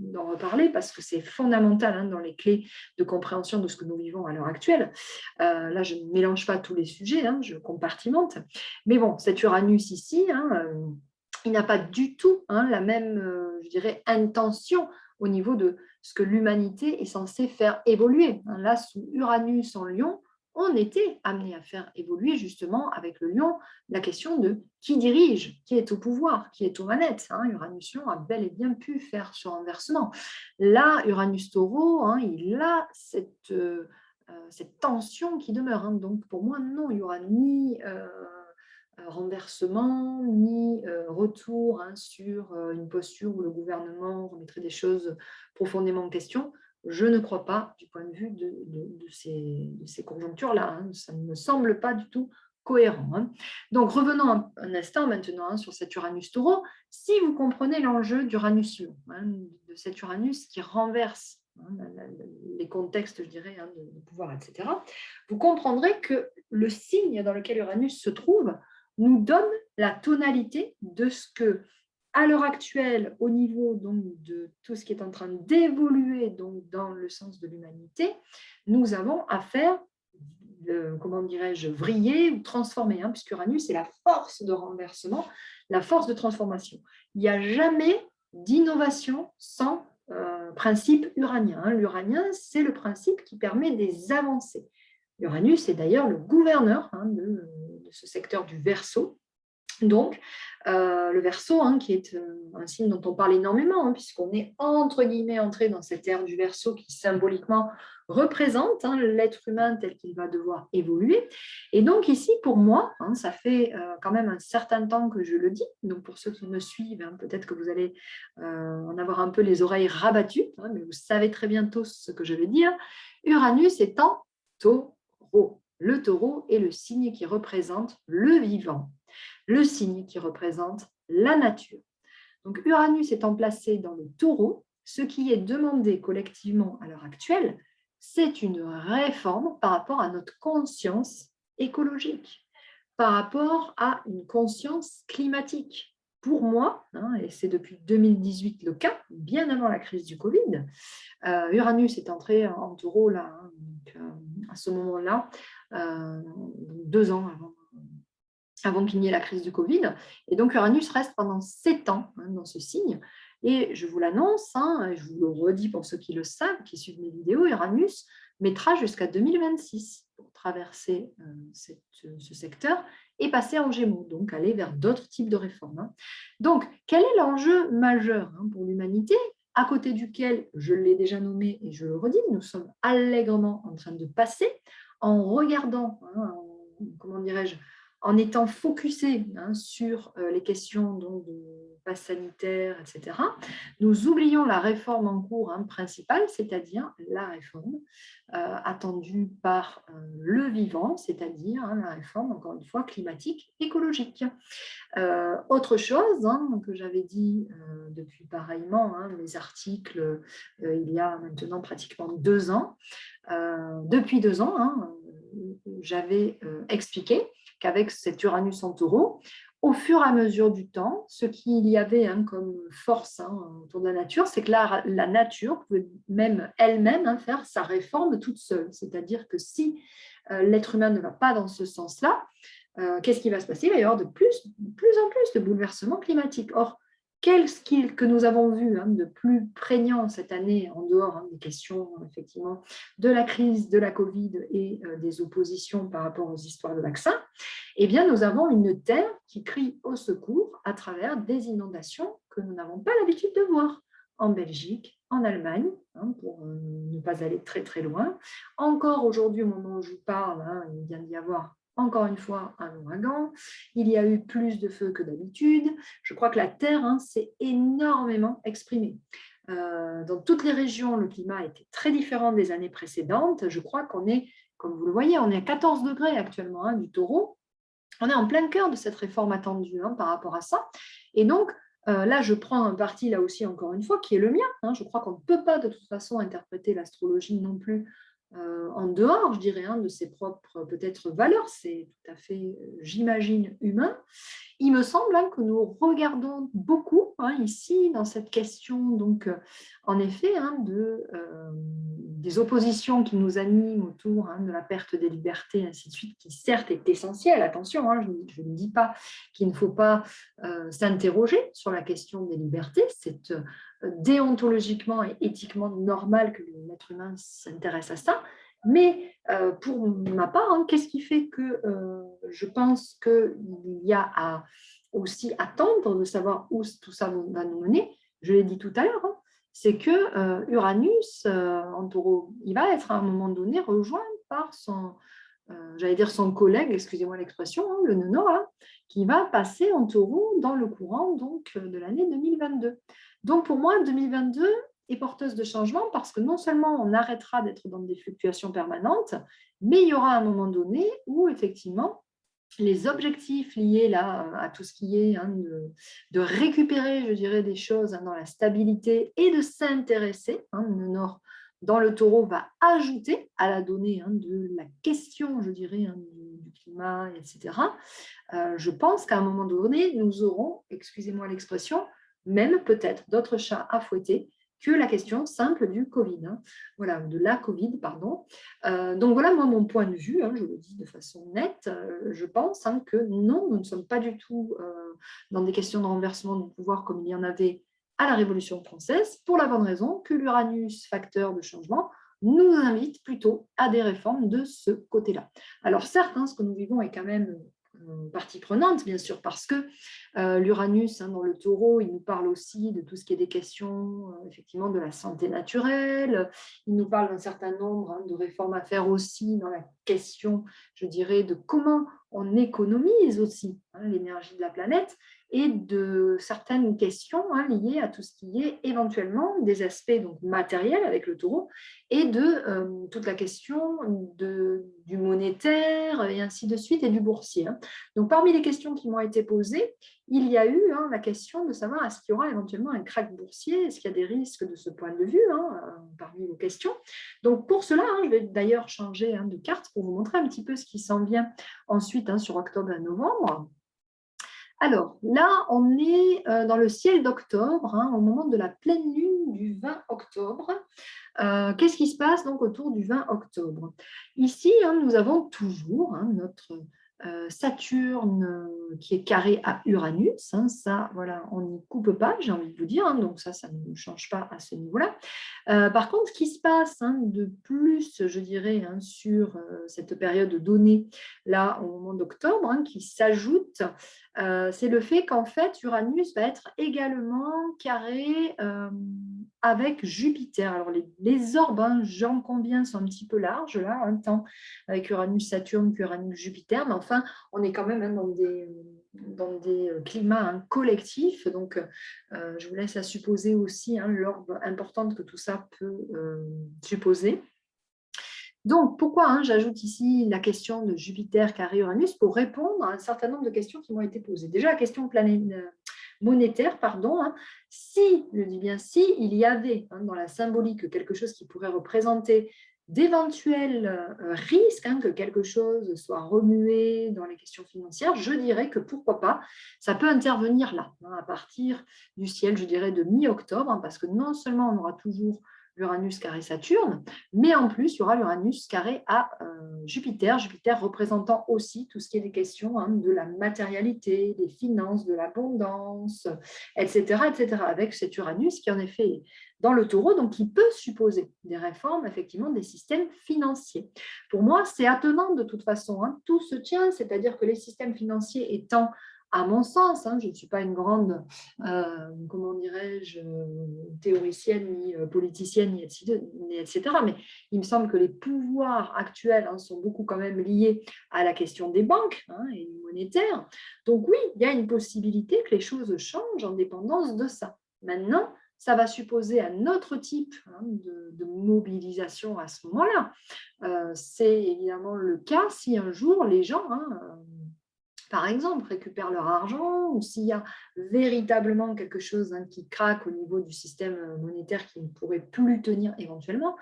d'en reparler parce que c'est fondamental, hein, dans les clés de compréhension de ce que nous vivons à l'heure actuelle. Là, je ne mélange pas tous les sujets, hein, je compartimente. Mais bon, cet Uranus ici, hein, il n'a pas du tout, hein, la même, je dirais, intention au niveau de ce que l'humanité est censée faire évoluer. Hein. Là, sous Uranus en Lion, on était amené à faire évoluer justement avec le lion la question de qui dirige, qui est au pouvoir, qui est aux manettes. Hein. Uranus-Lion a bel et bien pu faire ce renversement. Là, Uranus-Taureau, hein, il a cette tension qui demeure. Hein. Donc pour moi, non, il n'y aura ni renversement, ni retour, hein, sur une posture où le gouvernement remettrait des choses profondément en question. Je ne crois pas du point de vue de ces conjonctures-là. Hein. Ça ne me semble pas du tout cohérent. Hein. Donc revenons un instant maintenant, hein, sur cet Uranus-Taureau. Si vous comprenez l'enjeu d'Uranus-Lion, hein, de cet Uranus qui renverse, hein, les contextes, je dirais, hein, de pouvoir, etc., vous comprendrez que le signe dans lequel Uranus se trouve nous donne la tonalité de ce que, à l'heure actuelle, au niveau donc, de tout ce qui est en train d'évoluer donc, dans le sens de l'humanité, nous avons à faire, comment dirais-je, vriller ou transformer, hein, puisque Uranus est la force de renversement, la force de transformation. Il n'y a jamais d'innovation sans principe uranien. Hein. L'uranien, c'est le principe qui permet des avancées. Uranus est d'ailleurs le gouverneur, hein, de ce secteur du Verseau. Donc, le Verseau, hein, qui est un signe dont on parle énormément, hein, puisqu'on est entre guillemets entré dans cette ère du Verseau qui symboliquement représente, hein, l'être humain tel qu'il va devoir évoluer. Et donc ici, pour moi, hein, ça fait quand même un certain temps que je le dis, donc pour ceux qui me suivent, hein, peut-être que vous allez en avoir un peu les oreilles rabattues, hein, mais vous savez très bien tous ce que je vais dire. Uranus est en Taureau. Le Taureau est le signe qui représente le vivant, le signe qui représente la nature. Donc Uranus étant placé dans le Taureau, ce qui est demandé collectivement à l'heure actuelle, c'est une réforme par rapport à notre conscience écologique, par rapport à une conscience climatique. Pour moi, hein, et c'est depuis 2018 le cas, bien avant la crise du Covid, Uranus est entré en Taureau là, hein, donc, à ce moment-là, 2 ans avant qu'il n'y ait la crise du Covid. Et donc, Uranus reste pendant 7 ans dans ce signe. Et je vous l'annonce, et je vous le redis pour ceux qui le savent, qui suivent mes vidéos, Uranus mettra jusqu'à 2026 pour traverser ce secteur et passer en Gémeaux, donc aller vers d'autres types de réformes. Donc, quel est l'enjeu majeur pour l'humanité, à côté duquel, je l'ai déjà nommé et je le redis, nous sommes allègrement en train de passer en regardant, comment dirais-je, en étant focusé sur les questions donc, de passe sanitaire, etc., nous oublions la réforme en cours principale, c'est-à-dire la réforme attendue par le vivant, c'est-à-dire la réforme, encore une fois, climatique, écologique. Autre chose que j'avais dit depuis pareillement mes articles il y a maintenant pratiquement 2 ans, depuis 2 ans, j'avais expliqué qu'avec cet Uranus en taureau, au fur et à mesure du temps, ce qu'il y avait comme force autour de la nature, c'est que la nature pouvait même elle-même faire sa réforme toute seule. C'est-à-dire que si l'être humain ne va pas dans ce sens-là, qu'est-ce qui va se passer? Il va y avoir de plus en plus de bouleversements climatiques. Or, qu'est-ce que nous avons vu de plus prégnant cette année, en dehors des questions effectivement de la crise, de la Covid et des oppositions par rapport aux histoires de vaccins? Eh bien, nous avons une terre qui crie au secours à travers des inondations que nous n'avons pas l'habitude de voir en Belgique, en Allemagne, pour ne pas aller très très loin. Encore aujourd'hui, au moment où je vous parle, il vient d'y avoir encore une fois un ouragan, il y a eu plus de feux que d'habitude. Je crois que la Terre s'est énormément exprimée. Dans toutes les régions, le climat a été très différent des années précédentes. Je crois qu'on est, comme vous le voyez, on est à 14 degrés actuellement du taureau. On est en plein cœur de cette réforme attendue par rapport à ça. Et donc, là, je prends un parti, là aussi, encore une fois, qui est le mien. Je crois qu'on ne peut pas, de toute façon, interpréter l'astrologie non plus en dehors, je dirais, de ses propres, peut-être, valeurs. C'est tout à fait, j'imagine, humain. Il me semble que nous regardons beaucoup ici, dans cette question, donc, en effet, des oppositions qui nous animent autour de la perte des libertés, ainsi de suite, qui certes est essentielle, attention, je ne dis pas qu'il ne faut pas s'interroger sur la question des libertés, c'est déontologiquement et éthiquement normal que l'être humain s'intéresse à ça, mais pour ma part, qu'est-ce qui fait que je pense qu'il y a à aussi attendre de savoir où tout ça va nous mener? Je l'ai dit tout à l'heure, c'est que Uranus en taureau, il va être à un moment donné rejoint par son, j'allais dire son collègue, excusez-moi l'expression, le nœud nord, qui va passer en taureau dans le courant donc, de l'année 2022. Donc pour moi, 2022 est porteuse de changement parce que non seulement on arrêtera d'être dans des fluctuations permanentes, mais il y aura un moment donné où effectivement les objectifs liés là, à tout ce qui est de récupérer, je dirais, des choses dans la stabilité et de s'intéresser, le Nord dans le taureau va ajouter à la donnée de la question, je dirais, du climat, etc. Je pense qu'à un moment donné, nous aurons, excusez-moi l'expression, même peut-être d'autres chats à fouetter que la question simple du Covid, voilà, de la Covid, pardon. Donc voilà, moi, mon point de vue, je le dis de façon nette, je pense que non, nous ne sommes pas du tout dans des questions de renversement du pouvoir comme il y en avait à la Révolution française, pour la bonne raison que l'Uranus, facteur de changement, nous invite plutôt à des réformes de ce côté-là. Alors certes, ce que nous vivons est quand même partie prenante, bien sûr, parce que l'Uranus, dans le taureau, il nous parle aussi de tout ce qui est des questions, effectivement, de la santé naturelle. Il nous parle d'un certain nombre de réformes à faire aussi dans la question, je dirais, de comment on économise aussi l'énergie de la planète et de certaines questions liées à tout ce qui est éventuellement des aspects donc, matériels avec le taureau et de toute la question du monétaire et ainsi de suite et du boursier. Donc, parmi les questions qui m'ont été posées, il y a eu la question de savoir est-ce qu'il y aura éventuellement un krach boursier, est-ce qu'il y a des risques de ce point de vue parmi vos questions. Donc, pour cela, je vais d'ailleurs changer de carte pour vous montrer un petit peu ce qui s'en vient ensuite sur octobre et novembre. Alors là, on est dans le ciel d'octobre, hein, au moment de la pleine lune du 20 octobre. Qu'est-ce qui se passe donc autour du 20 octobre? Ici, hein, nous avons toujours hein, notre Saturne qui est carré à Uranus. Hein, ça, voilà, on n'y coupe pas, j'ai envie de vous dire. Hein, donc ça ne change pas à ce niveau-là. Par contre, ce qui se passe hein, de plus, je dirais, hein, sur cette période donnée, là, au moment d'octobre, hein, qui s'ajoute, c'est le fait qu'en fait, Uranus va être également carré avec Jupiter. Alors, les orbes, hein, j'en conviens, sont un petit peu larges, là, un temps avec Uranus-Saturne qu'Uranus-Jupiter, mais enfin, on est quand même hein, dans des climats hein, collectifs. Donc, je vous laisse à supposer aussi hein, l'orbe importante que tout ça peut supposer. Donc, pourquoi hein, j'ajoute ici la question de Jupiter carré Uranus pour répondre à un certain nombre de questions qui m'ont été posées. Déjà, la question monétaire, pardon. Hein, si, je dis bien si, il y avait hein, dans la symbolique quelque chose qui pourrait représenter d'éventuels risques, hein, que quelque chose soit remué dans les questions financières, je dirais que pourquoi pas, ça peut intervenir là, hein, à partir du ciel, je dirais de mi-octobre, hein, parce que non seulement on aura toujours l'Uranus carré Saturne, mais en plus, il y aura l'Uranus carré à Jupiter, Jupiter représentant aussi tout ce qui est des questions hein, de la matérialité, des finances, de l'abondance, etc., etc., avec cet Uranus qui en effet est dans le taureau, donc qui peut supposer des réformes, effectivement, des systèmes financiers. Pour moi, c'est attenant de toute façon, hein, tout se tient, c'est-à-dire que les systèmes financiers étant à mon sens, hein, je ne suis pas une grande, comment dirais-je, théoricienne, ni politicienne, ni etc. Mais il me semble que les pouvoirs actuels hein, sont beaucoup quand même liés à la question des banques hein, et monétaires. Donc oui, il y a une possibilité que les choses changent en dépendance de ça. Maintenant, ça va supposer un autre type hein, de mobilisation à ce moment-là. C'est évidemment le cas si un jour les gens hein, par exemple, récupèrent leur argent ou s'il y a véritablement quelque chose hein, qui craque au niveau du système monétaire qui ne pourrait plus tenir éventuellement.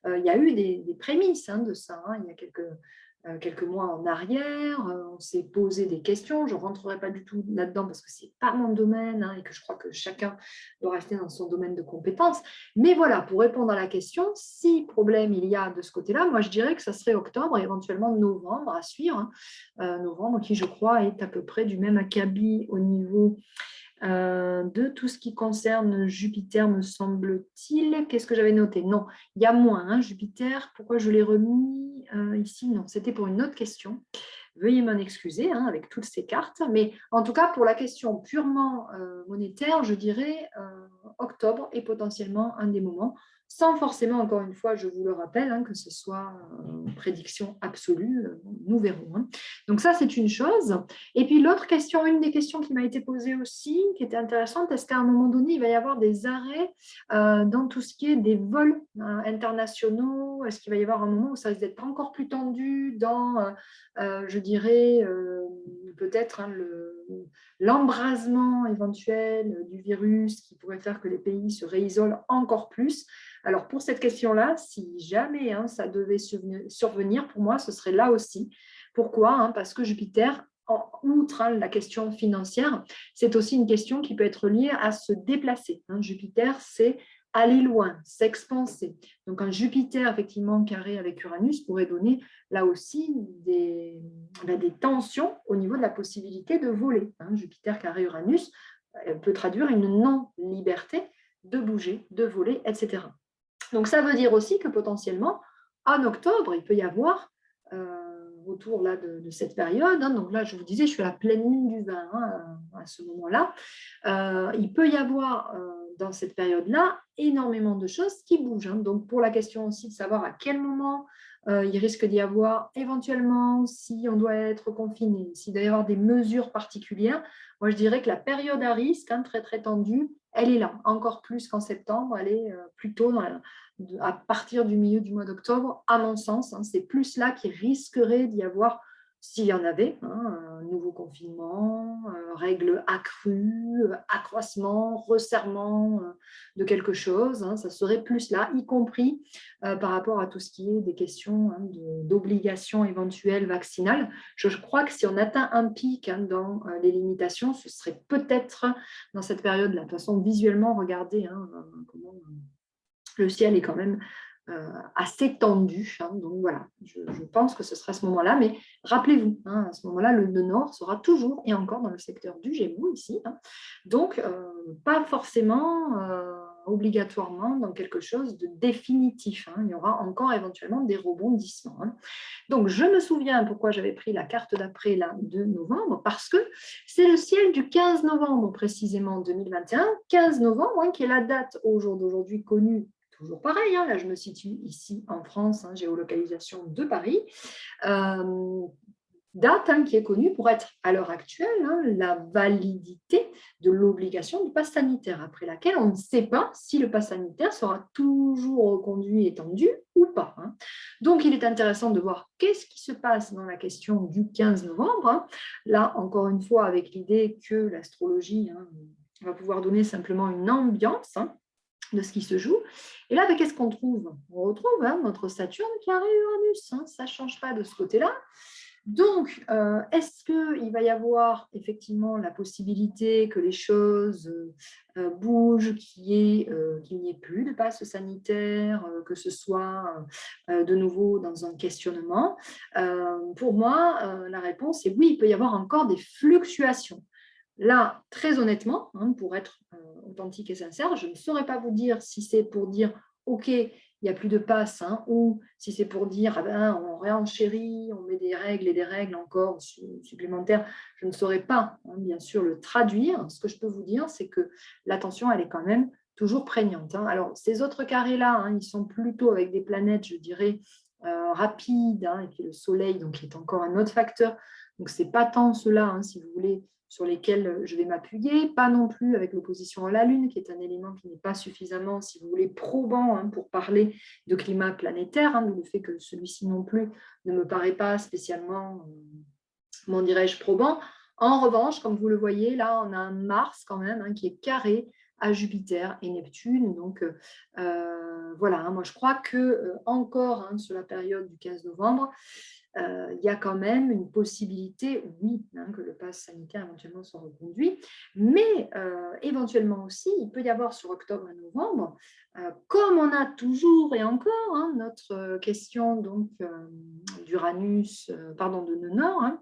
Il y a eu des prémices hein, de ça. Hein. Il y a quelques mois en arrière, on s'est posé des questions. Je ne rentrerai pas du tout là-dedans parce que ce n'est pas mon domaine hein, et que je crois que chacun doit rester dans son domaine de compétences. Mais voilà, pour répondre à la question, si problème il y a de ce côté-là, moi je dirais que ça serait octobre et éventuellement novembre à suivre. Hein. Novembre, qui je crois est à peu près du même acabit au niveau de tout ce qui concerne Jupiter, me semble-t-il. Qu'est-ce que j'avais noté? Non, il y a moins. Hein, Jupiter, pourquoi je l'ai remis ici? Non, c'était pour une autre question. Veuillez m'en excuser hein, avec toutes ces cartes. Mais en tout cas, pour la question purement monétaire, je dirais octobre est potentiellement un des moments, sans forcément, encore une fois, je vous le rappelle, hein, que ce soit prédiction absolue, nous verrons. Hein. Donc ça, c'est une chose. Et puis l'autre question, une des questions qui m'a été posée aussi, qui était intéressante, est-ce qu'à un moment donné, il va y avoir des arrêts dans tout ce qui est des vols internationaux? Est-ce qu'il va y avoir un moment où ça risque d'être encore plus tendu dans, je dirais, peut-être hein, l'embrasement éventuel du virus qui pourrait faire que les pays se réisolent encore plus? Alors pour cette question-là, si jamais hein, ça devait survenir, pour moi, ce serait là aussi. Pourquoi hein? Parce que Jupiter, outre hein, la question financière, c'est aussi une question qui peut être liée à se déplacer. Hein. Jupiter, c'est aller loin, s'expanser. Donc un Jupiter effectivement carré avec Uranus pourrait donner là aussi des tensions au niveau de la possibilité de voler. Hein. Jupiter carré Uranus peut traduire une non-liberté de bouger, de voler, etc. Donc ça veut dire aussi que potentiellement, en octobre, il peut y avoir autour là, de cette période, hein, donc là je vous disais, je suis à la pleine lune du 20 hein, à ce moment-là, il peut y avoir dans cette période-là énormément de choses qui bougent. Hein. Donc pour la question aussi de savoir à quel moment il risque d'y avoir éventuellement, si on doit être confiné, s'il doit y avoir des mesures particulières, moi je dirais que la période à risque, hein, très très tendue, elle est là, encore plus qu'en septembre, elle est plutôt à partir du milieu du mois d'octobre, à mon sens. Hein, c'est plus là qu'il risquerait d'y avoir s'il y en avait, hein, un nouveau confinement, règles accrues, accroissement, resserrement de quelque chose, hein, ça serait plus là, y compris par rapport à tout ce qui est des questions hein, d'obligations éventuelles vaccinales. Je crois que si on atteint un pic hein, dans les limitations, ce serait peut-être dans cette période-là. De toute façon, visuellement, regardez hein, comment le ciel est quand même assez tendu. Hein, donc voilà, je pense que ce sera à ce moment-là. Mais rappelez-vous, hein, à ce moment-là, le nœud nord sera toujours et encore dans le secteur du Gémeaux ici. Hein, donc, pas forcément obligatoirement dans quelque chose de définitif. Hein, il y aura encore éventuellement des rebondissements. Hein. Donc, je me souviens pourquoi j'avais pris la carte d'après là, de novembre, parce que c'est le ciel du 15 novembre, précisément 2021. 15 novembre, hein, qui est la date au jour d'aujourd'hui connue. Toujours pareil, hein, là je me situe ici en France, hein, géolocalisation de Paris. Date hein, qui est connue pour être à l'heure actuelle hein, la validité de l'obligation du pass sanitaire, après laquelle on ne sait pas si le pass sanitaire sera toujours reconduit, étendu ou pas. Hein. Donc il est intéressant de voir qu'est-ce qui se passe dans la question du 15 novembre. Hein. Là, encore une fois, avec l'idée que l'astrologie hein, va pouvoir donner simplement une ambiance. Hein, de ce qui se joue. Et là, qu'est-ce qu'on trouve? On retrouve hein, notre Saturne qui arrive Uranus. Hein, ça ne change pas de ce côté-là. Donc, est-ce qu'il va y avoir effectivement la possibilité que les choses bougent, qu'il n'y ait plus de passe sanitaire, que ce soit de nouveau dans un questionnement? Pour moi, la réponse est oui, il peut y avoir encore des fluctuations. Là, très honnêtement, hein, pour être authentique et sincère, je ne saurais pas vous dire si c'est pour dire « Ok, il n'y a plus de passe hein, » ou si c'est pour dire ah ben, « On réenchérit, on met des règles et des règles encore supplémentaires ». Je ne saurais pas, hein, bien sûr, le traduire. Ce que je peux vous dire, c'est que la tension, elle est quand même toujours prégnante. Hein. Alors, ces autres carrés-là, hein, ils sont plutôt avec des planètes, je dirais, rapides, hein, et puis le Soleil, donc, qui est encore un autre facteur. Donc, ce n'est pas tant cela, hein, si vous voulez, sur lesquels je vais m'appuyer, pas non plus avec l'opposition à la Lune, qui est un élément qui n'est pas suffisamment, si vous voulez, probant hein, pour parler de climat planétaire, hein, le fait que celui-ci non plus ne me paraît pas spécialement, comment dirais-je, probant. En revanche, comme vous le voyez, là, on a un Mars quand même hein, qui est carré à Jupiter et Neptune. Donc, voilà, hein, moi je crois que encore hein, sur la période du 15 novembre, il y a quand même une possibilité, oui, hein, que le pass sanitaire éventuellement soit reconduit, mais éventuellement aussi, il peut y avoir sur octobre et novembre, comme on a toujours et encore hein, notre question donc d'Uranus, pardon, de nœud nord, hein,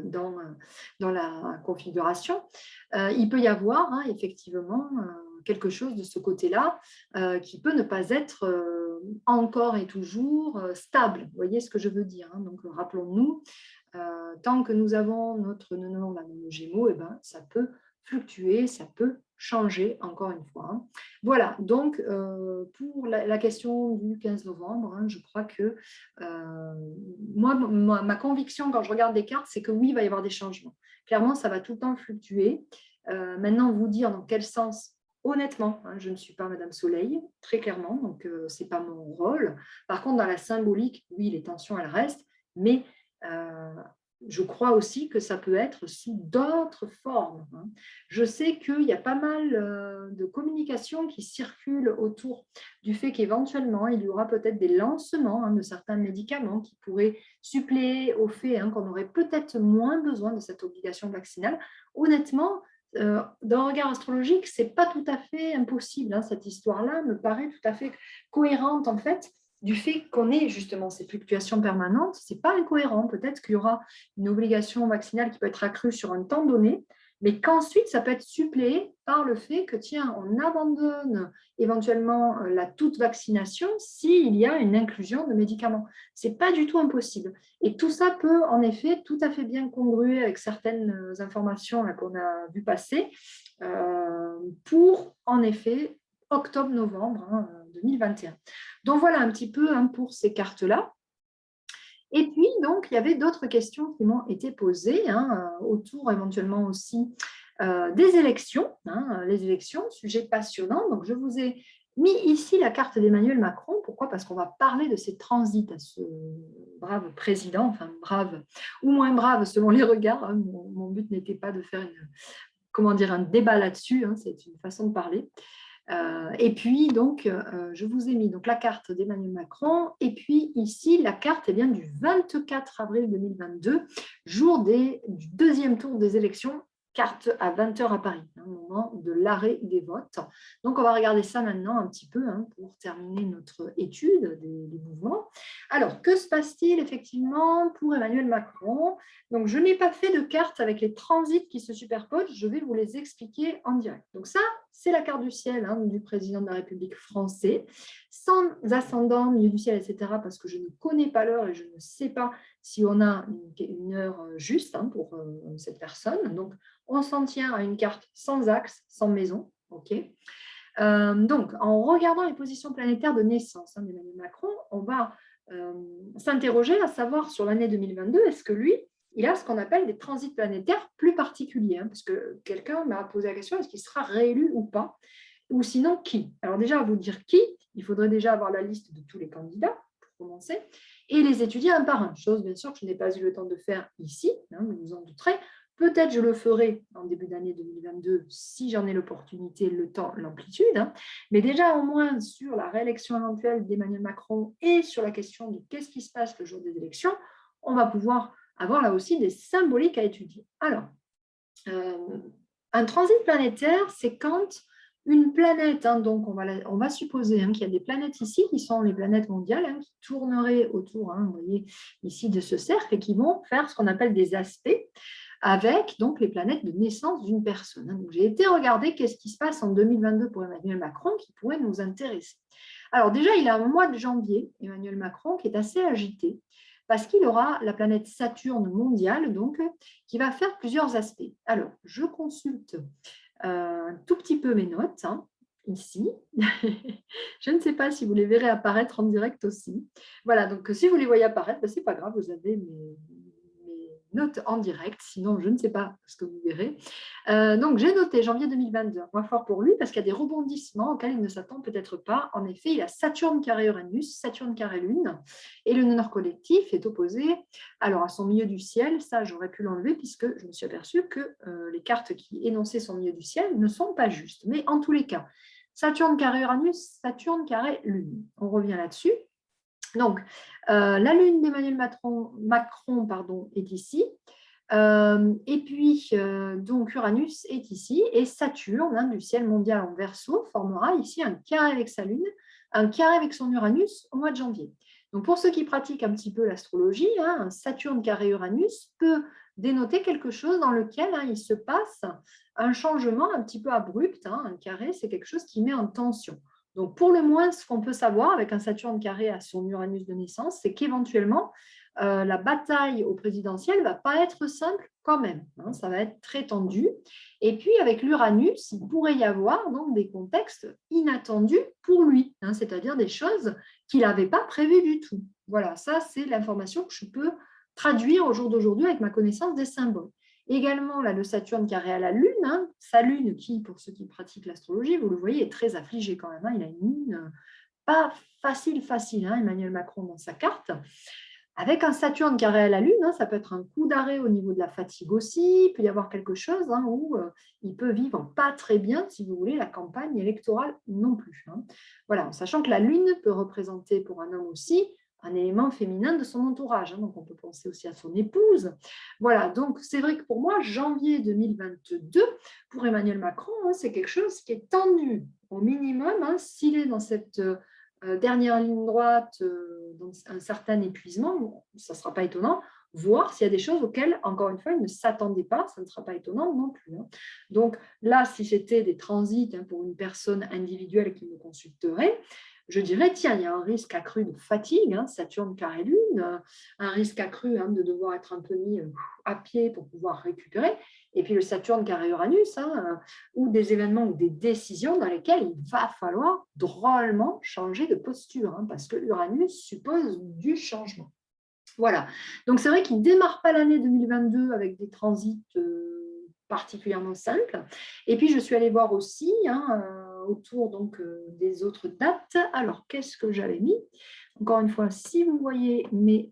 dans la configuration, il peut y avoir hein, effectivement quelque chose de ce côté-là qui peut ne pas être encore et toujours stable. Vous voyez ce que je veux dire hein. Donc, rappelons-nous, tant que nous avons notre nœud nord dans nos Gémeaux, eh ben, ça peut fluctuer, ça peut changer encore une fois. Hein. Voilà, donc pour la question du 15 novembre, hein, je crois que moi, ma conviction quand je regarde les cartes, c'est que oui, il va y avoir des changements. Clairement, ça va tout le temps fluctuer. Maintenant, vous dire dans quel sens, honnêtement, hein, je ne suis pas Madame Soleil, très clairement, donc ce n'est pas mon rôle. Par contre, dans la symbolique, oui, les tensions, elles restent, mais je crois aussi que ça peut être sous d'autres formes. Hein. Je sais qu'il y a pas mal de communications qui circulent autour du fait qu'éventuellement, il y aura peut-être des lancements hein, de certains médicaments qui pourraient suppléer au fait hein, qu'on aurait peut-être moins besoin de cette obligation vaccinale. Honnêtement, d'un regard astrologique, ce n'est pas tout à fait impossible. Hein. Cette histoire-là me paraît tout à fait cohérente en fait du fait qu'on ait justement ces fluctuations permanentes. Ce n'est pas incohérent. Peut-être qu'il y aura une obligation vaccinale qui peut être accrue sur un temps donné, mais qu'ensuite, ça peut être suppléé par le fait que, tiens, on abandonne éventuellement la toute vaccination s'il y a une inclusion de médicaments. Ce n'est pas du tout impossible. Et tout ça peut, en effet, tout à fait bien congruer avec certaines informations qu'on a vues passer pour, en effet, octobre-novembre 2021. Donc, voilà un petit peu hein, pour ces cartes-là. Et puis, donc, il y avait d'autres questions qui m'ont été posées hein, autour éventuellement aussi des élections. Hein, les élections, sujet passionnant. Donc, je vous ai mis ici la carte d'Emmanuel Macron. Pourquoi? Parce qu'on va parler de ces transits à ce brave président, enfin brave ou moins brave selon les regards. Hein. Mon but n'était pas de faire comment dire, un débat là-dessus, hein, c'est une façon de parler. Et puis, donc, je vous ai mis donc, la carte d'Emmanuel Macron et puis ici, la carte eh bien, du 24 avril 2022, jour du deuxième tour des élections, carte à 20h à Paris, au moment de l'arrêt des votes. Donc, on va regarder ça maintenant un petit peu hein, pour terminer notre étude des mouvements. Alors, que se passe-t-il effectivement pour Emmanuel Macron? Donc, je n'ai pas fait de carte avec les transits qui se superposent, je vais vous les expliquer en direct. Donc ça, c'est la carte du ciel hein, du président de la République français, sans ascendant, milieu du ciel, etc., parce que je ne connais pas l'heure et je ne sais pas si on a une heure juste hein, pour cette personne. Donc, on s'en tient à une carte sans axe, sans maison. OK. Donc, en regardant les positions planétaires de naissance hein, d'Emmanuel Macron, on va s'interroger à savoir sur l'année 2022, est-ce que lui, il a ce qu'on appelle des transits planétaires plus particuliers, hein, parce que quelqu'un m'a posé la question, est-ce qu'il sera réélu ou pas? Ou sinon, qui? Alors déjà, à vous dire qui, il faudrait déjà avoir la liste de tous les candidats, pour commencer, et les étudier un par un, chose bien sûr que je n'ai pas eu le temps de faire ici, hein, vous vous en douterez. Peut-être je le ferai en début d'année 2022 si j'en ai l'opportunité, le temps, l'amplitude. Hein. Mais déjà, au moins, sur la réélection éventuelle d'Emmanuel Macron et sur la question de qu'est-ce qui se passe le jour des élections, on va pouvoir avoir là aussi des symboliques à étudier. Alors, un transit planétaire, c'est quand une planète, hein, donc on va supposer hein, qu'il y a des planètes ici qui sont les planètes mondiales hein, qui tourneraient autour, hein, vous voyez, ici de ce cercle et qui vont faire ce qu'on appelle des aspects avec donc les planètes de naissance d'une personne. Hein. J'ai été regarder qu'est-ce qui se passe en 2022 pour Emmanuel Macron qui pourrait nous intéresser. Alors déjà, il a un mois de janvier, Emmanuel Macron, qui est assez agité parce qu'il aura la planète Saturne mondiale, donc, qui va faire plusieurs aspects. Alors, je consulte un tout petit peu mes notes, hein, ici. Je ne sais pas si vous les verrez apparaître en direct aussi. Voilà, donc si vous les voyez apparaître, ben, ce n'est pas grave, vous avez mes notes en direct, sinon je ne sais pas ce que vous verrez. Donc j'ai noté janvier 2022, un point fort pour lui parce qu'il y a des rebondissements auxquels il ne s'attend peut-être pas. En effet, il a Saturne carré Uranus, Saturne carré Lune, et le nœud collectif est opposé alors à son milieu du ciel. Ça, j'aurais pu l'enlever puisque je me suis aperçue que les cartes qui énonçaient son milieu du ciel ne sont pas justes. Mais en tous les cas, Saturne carré Uranus, Saturne carré Lune. On revient là-dessus. Donc, la lune d'Emmanuel Macron pardon, est ici. Et puis, donc Uranus est ici. Et Saturne, hein, du ciel mondial en Verseau, formera ici un carré avec sa lune, un carré avec son Uranus au mois de janvier. Donc, pour ceux qui pratiquent un petit peu l'astrologie, hein, un Saturne carré Uranus peut dénoter quelque chose dans lequel hein, il se passe un changement un petit peu abrupt. Hein, un carré, c'est quelque chose qui met en tension. Donc, pour le moins, ce qu'on peut savoir avec un Saturne carré à son Uranus de naissance, c'est qu'éventuellement, la bataille au présidentiel ne va pas être simple quand même. Hein, ça va être très tendu. Et puis, avec l'Uranus, il pourrait y avoir donc, des contextes inattendus pour lui, hein, c'est-à-dire des choses qu'il n'avait pas prévues du tout. Voilà, ça, c'est l'information que je peux traduire au jour d'aujourd'hui avec ma connaissance des symboles. Également, là, le Saturne carré à la Lune, hein, sa Lune qui, pour ceux qui pratiquent l'astrologie, vous le voyez, est très affligé quand même. Hein, il a une Lune pas facile, hein, Emmanuel Macron dans sa carte. Avec un Saturne carré à la Lune, hein, ça peut être un coup d'arrêt au niveau de la fatigue aussi. Il peut y avoir quelque chose hein, où il peut vivre pas très bien, si vous voulez, la campagne électorale non plus. Hein. Voilà, en sachant que la Lune peut représenter pour un homme aussi un élément féminin de son entourage. Hein, donc, on peut penser aussi à son épouse. Voilà, donc c'est vrai que pour moi, janvier 2022, pour Emmanuel Macron, hein, c'est quelque chose qui est tendu au minimum. Hein, s'il est dans cette dernière ligne droite, dans un certain épuisement, ça ne sera pas étonnant, voir s'il y a des choses auxquelles, encore une fois, il ne s'attendait pas, ça ne sera pas étonnant non plus. Hein. Donc là, si c'était des transits hein, pour une personne individuelle qui me consulterait, je dirais, tiens, il y a un risque accru de fatigue, hein, Saturne carré Lune, un risque accru hein, de devoir être un peu mis à pied pour pouvoir récupérer, et puis le Saturne carré Uranus, hein, ou des événements ou des décisions dans lesquelles il va falloir drôlement changer de posture, hein, parce que Uranus suppose du changement. Voilà, donc c'est vrai qu'il ne démarre pas l'année 2022 avec des transits particulièrement simples. Et puis je suis allée voir aussi, hein, autour donc, des autres dates. Alors, qu'est-ce que j'avais mis? Encore une fois, si vous voyez mes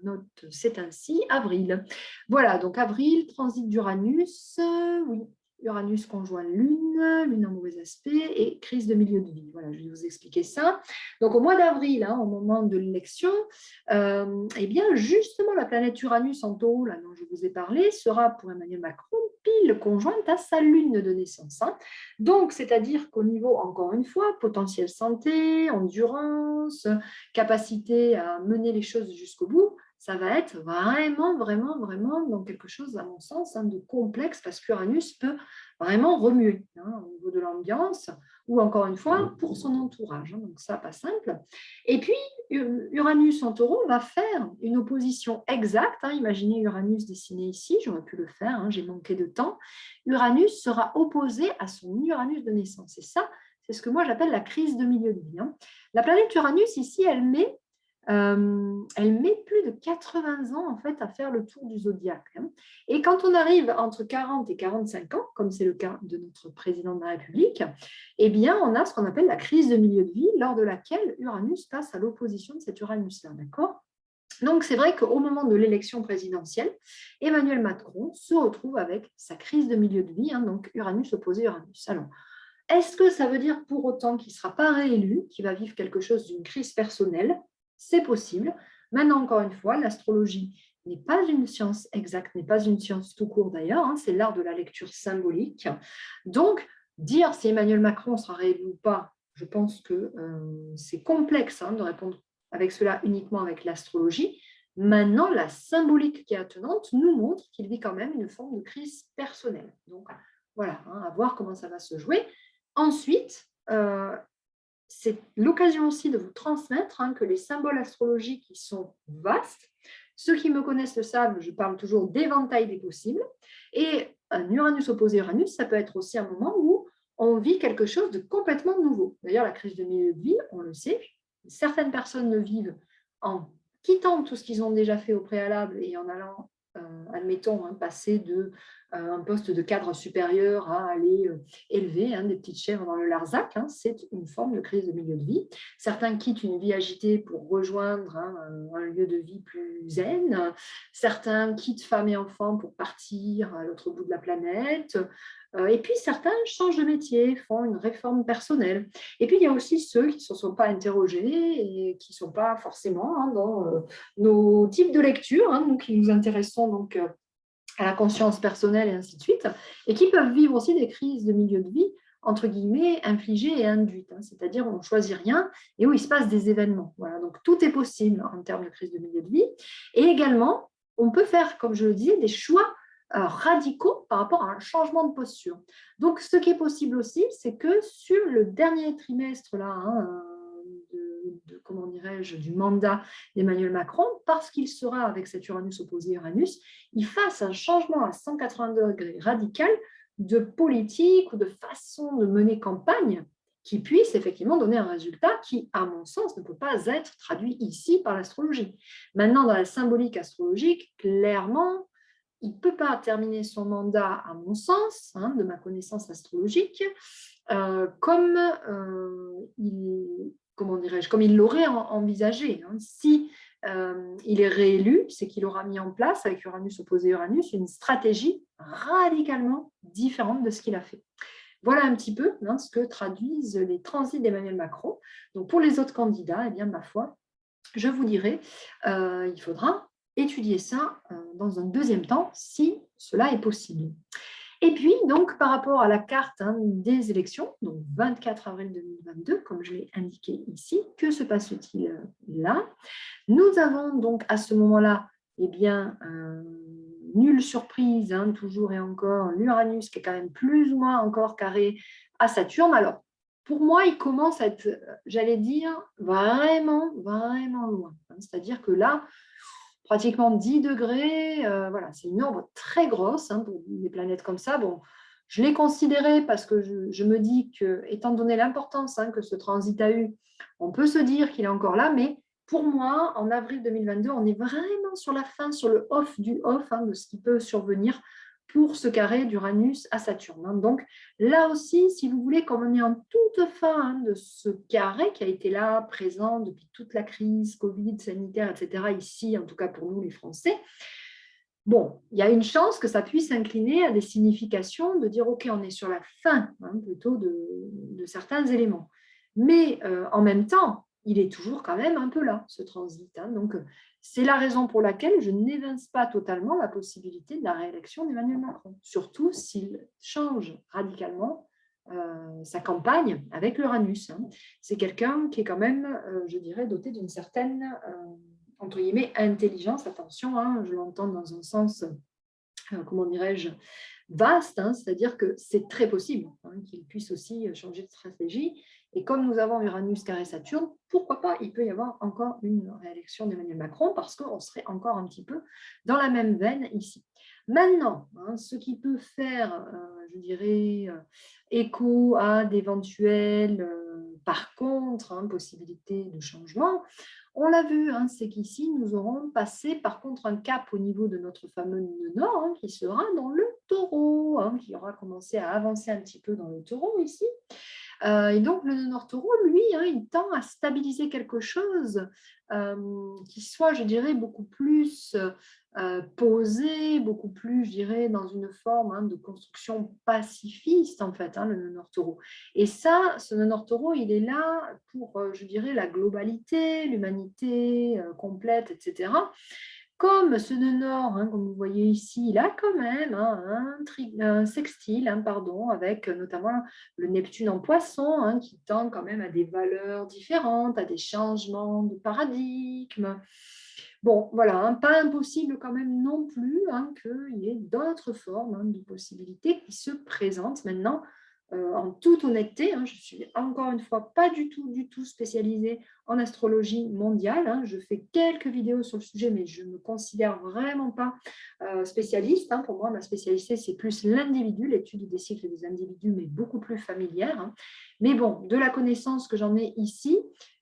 notes, c'est ainsi, avril. Voilà, donc avril, transit d'Uranus, oui, Uranus conjoint Lune, Lune en mauvais aspect et crise de milieu de vie. Voilà, je vais vous expliquer ça. Donc au mois d'avril, au moment de l'élection, eh bien justement la planète Uranus en taureau, là dont je vous ai parlé, sera pour Emmanuel Macron pile conjointe à sa lune de naissance. Donc, c'est-à-dire qu'au niveau, encore une fois, potentiel santé, endurance, capacité à mener les choses jusqu'au bout, ça va être vraiment, vraiment, vraiment dans quelque chose, à mon sens, de complexe parce qu'Uranus peut vraiment remuer au niveau de l'ambiance ou encore une fois pour son entourage. Donc ça, pas simple. Et puis, Uranus en taureau va faire une opposition exacte. Imaginez Uranus dessiné ici, j'aurais pu le faire, j'ai manqué de temps. Uranus sera opposé à son Uranus de naissance. Et ça, c'est ce que moi j'appelle la crise de milieu de vie. La planète Uranus, ici, elle met plus de 80 ans en fait à faire le tour du zodiaque. Et quand on arrive entre 40 et 45 ans, comme c'est le cas de notre président de la République, eh bien, on a ce qu'on appelle la crise de milieu de vie, lors de laquelle Uranus passe à l'opposition de cet Uranus-là, d'accord ? Donc, c'est vrai qu'au moment de l'élection présidentielle, Emmanuel Macron se retrouve avec sa crise de milieu de vie, donc Uranus opposé Uranus. Alors, est-ce que ça veut dire pour autant qu'il ne sera pas réélu, qu'il va vivre quelque chose d'une crise personnelle? C'est possible. Maintenant, encore une fois, l'astrologie n'est pas une science exacte, n'est pas une science tout court d'ailleurs, c'est l'art de la lecture symbolique. Donc, dire si Emmanuel Macron sera réélu ou pas, je pense que c'est complexe de répondre avec cela uniquement avec l'astrologie. Maintenant, la symbolique qui est attenante nous montre qu'il vit quand même une forme de crise personnelle. Donc, voilà, à voir comment ça va se jouer. Ensuite, c'est l'occasion aussi de vous transmettre que les symboles astrologiques qui sont vastes, ceux qui me connaissent le savent, je parle toujours d'éventail des possibles, et un Uranus opposé Uranus, ça peut être aussi un moment où on vit quelque chose de complètement nouveau. D'ailleurs, la crise de milieu de vie, on le sait, certaines personnes le vivent en quittant tout ce qu'ils ont déjà fait au préalable et en allant, admettons, passer de un poste de cadre supérieur à aller élever des petites chèvres dans le Larzac. C'est une forme de crise de milieu de vie. Certains quittent une vie agitée pour rejoindre un lieu de vie plus zen. Certains quittent femmes et enfants pour partir à l'autre bout de la planète. Et puis, certains changent de métier, font une réforme personnelle. Et puis, il y a aussi ceux qui ne se sont pas interrogés et qui ne sont pas forcément dans nos types de lecture, nous qui nous intéressons donc à la conscience personnelle et ainsi de suite, et qui peuvent vivre aussi des crises de milieu de vie, entre guillemets, infligées et induites, c'est-à-dire on ne choisit rien et où il se passe des événements. Voilà, donc tout est possible en termes de crise de milieu de vie. Et également, on peut faire, comme je le disais, des choix radicaux par rapport à un changement de posture. Donc, ce qui est possible aussi, c'est que sur le dernier trimestre là, comment dirais-je, du mandat d'Emmanuel Macron, parce qu'il sera avec cet Uranus opposé Uranus, il fasse un changement à 180 degrés radical de politique ou de façon de mener campagne qui puisse effectivement donner un résultat qui, à mon sens, ne peut pas être traduit ici par l'astrologie. Maintenant, dans la symbolique astrologique, clairement, il ne peut pas terminer son mandat, à mon sens, de ma connaissance astrologique, comme il l'aurait envisagé. Si il est réélu, c'est qu'il aura mis en place, avec Uranus opposé Uranus, une stratégie radicalement différente de ce qu'il a fait. Voilà un petit peu ce que traduisent les transits d'Emmanuel Macron. Donc pour les autres candidats, eh bien, ma foi, je vous dirais, il faudra étudier ça dans un deuxième temps, si cela est possible. Et puis, donc, par rapport à la carte des élections, donc 24 avril 2022, comme je l'ai indiqué ici, que se passe-t-il là? Nous avons donc à ce moment-là, eh bien, nulle surprise, toujours et encore, l'Uranus qui est quand même plus ou moins encore carré à Saturne. Alors, pour moi, il commence à être, j'allais dire, vraiment, vraiment loin. C'est-à-dire que là, pratiquement 10 degrés, voilà, c'est une ombre très grosse pour des planètes comme ça. Bon, je l'ai considéré parce que je me dis que, étant donné l'importance que ce transit a eu, on peut se dire qu'il est encore là, mais pour moi, en avril 2022, on est vraiment sur la fin, sur le off du off de ce qui peut survenir pour ce carré d'Uranus à Saturne. Donc là aussi, si vous voulez, comme on est en toute fin de ce carré qui a été là, présent depuis toute la crise Covid, sanitaire, etc., ici, en tout cas pour nous les Français, bon, il y a une chance que ça puisse incliner à des significations de dire, OK, on est sur la fin plutôt de certains éléments. Mais en même temps, il est toujours quand même un peu là, ce transit. Donc, c'est la raison pour laquelle je n'évince pas totalement la possibilité de la réélection d'Emmanuel Macron, surtout s'il change radicalement sa campagne avec l'Uranus. C'est quelqu'un qui est quand même, je dirais, doté d'une certaine entre guillemets, intelligence, attention, je l'entends dans un sens, comment dirais-je, vaste, c'est-à-dire que c'est très possible qu'il puisse aussi changer de stratégie. Et comme nous avons Uranus carré Saturne, pourquoi pas, il peut y avoir encore une réélection d'Emmanuel Macron parce qu'on serait encore un petit peu dans la même veine ici. Maintenant, ce qui peut faire, je dirais, écho à d'éventuelles, par contre, possibilités de changement, on l'a vu, c'est qu'ici, nous aurons passé par contre un cap au niveau de notre fameux nœud nord qui sera dans le taureau, qui aura commencé à avancer un petit peu dans le taureau ici. Et donc, le nœud nord taureau, lui, il tend à stabiliser quelque chose qui soit, je dirais, beaucoup plus posé, beaucoup plus, je dirais, dans une forme de construction pacifiste, en fait, le nœud nord taureau. Et ça, ce nœud nord taureau, il est là pour, je dirais, la globalité, l'humanité complète, etc. Comme ce nœud nord, comme vous voyez ici, il a quand même un sextile pardon, avec notamment le Neptune en poisson qui tend quand même à des valeurs différentes, à des changements de paradigme. Bon, voilà, pas impossible quand même non plus qu'il y ait d'autres formes de possibilités qui se présentent maintenant. En toute honnêteté, je suis encore une fois pas du tout spécialisée en astrologie mondiale. Je fais quelques vidéos sur le sujet, mais je ne me considère vraiment pas spécialiste. Pour moi, ma spécialité, c'est plus l'individu, l'étude des cycles des individus, mais beaucoup plus familière. Mais bon, de la connaissance que j'en ai ici,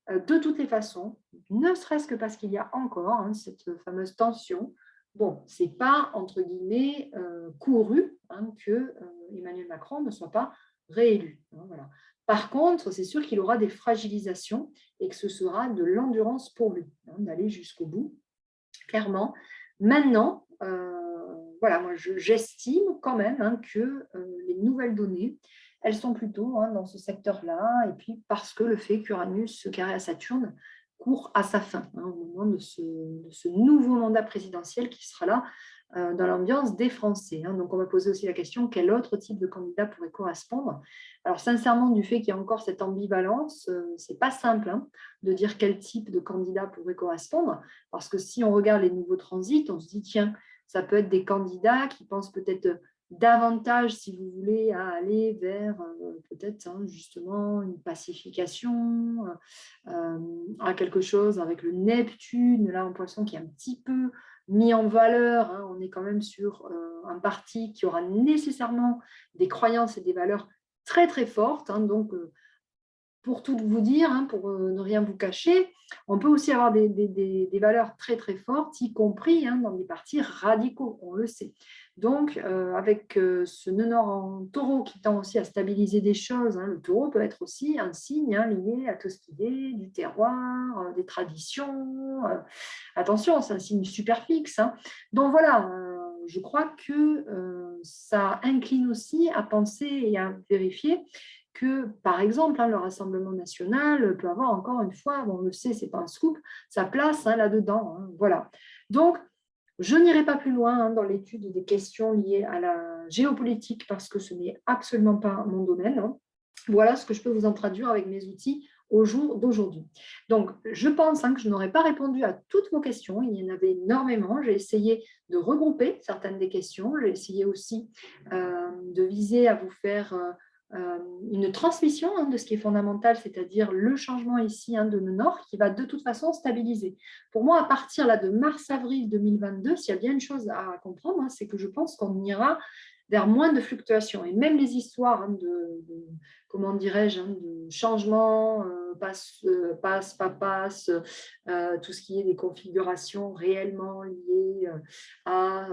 de toutes les façons, ne serait-ce que parce qu'il y a encore cette fameuse tension. Bon, ce n'est pas, entre guillemets, couru que Emmanuel Macron ne soit pas réélu. Voilà. Par contre, c'est sûr qu'il aura des fragilisations et que ce sera de l'endurance pour lui d'aller jusqu'au bout, clairement. Maintenant, voilà, moi j'estime quand même que les nouvelles données, elles sont plutôt dans ce secteur-là, et puis parce que le fait qu'Uranus carré à Saturne court à sa fin au moment de ce nouveau mandat présidentiel qui sera là dans l'ambiance des Français. Donc, on va poser aussi la question, quel autre type de candidat pourrait correspondre? Alors, sincèrement, du fait qu'il y a encore cette ambivalence, ce n'est pas simple de dire quel type de candidat pourrait correspondre, parce que si on regarde les nouveaux transits, on se dit, tiens, ça peut être des candidats qui pensent peut-être davantage, si vous voulez, à aller vers peut-être justement une pacification, à quelque chose avec le Neptune, là en poisson, qui est un petit peu mis en valeur. On est quand même sur un parti qui aura nécessairement des croyances et des valeurs très très fortes. Donc, pour tout vous dire, pour ne rien vous cacher, on peut aussi avoir des valeurs très très fortes, y compris dans des partis radicaux, on le sait. Donc, avec ce nœud nord en taureau qui tend aussi à stabiliser des choses, le taureau peut être aussi un signe lié à tout ce qui est du terroir, des traditions. Attention, c'est un signe super fixe. Donc voilà, je crois que ça incline aussi à penser et à vérifier que, par exemple, le Rassemblement national peut avoir encore une fois, on le sait, ce n'est pas un scoop, sa place là-dedans. Voilà. Donc, je n'irai pas plus loin dans l'étude des questions liées à la géopolitique parce que ce n'est absolument pas mon domaine. Voilà ce que je peux vous en traduire avec mes outils au jour d'aujourd'hui. Donc, je pense que je n'aurais pas répondu à toutes vos questions. Il y en avait énormément. J'ai essayé de regrouper certaines des questions. J'ai essayé aussi de viser à vous faire une transmission de ce qui est fondamental, c'est-à-dire le changement ici de nœud nord qui va de toute façon stabiliser. Pour moi, à partir là, de mars-avril 2022, s'il y a bien une chose à comprendre, c'est que je pense qu'on ira vers moins de fluctuations. Et même les histoires comment dirais-je, de changement, passe, pas passe, tout ce qui est des configurations réellement liées à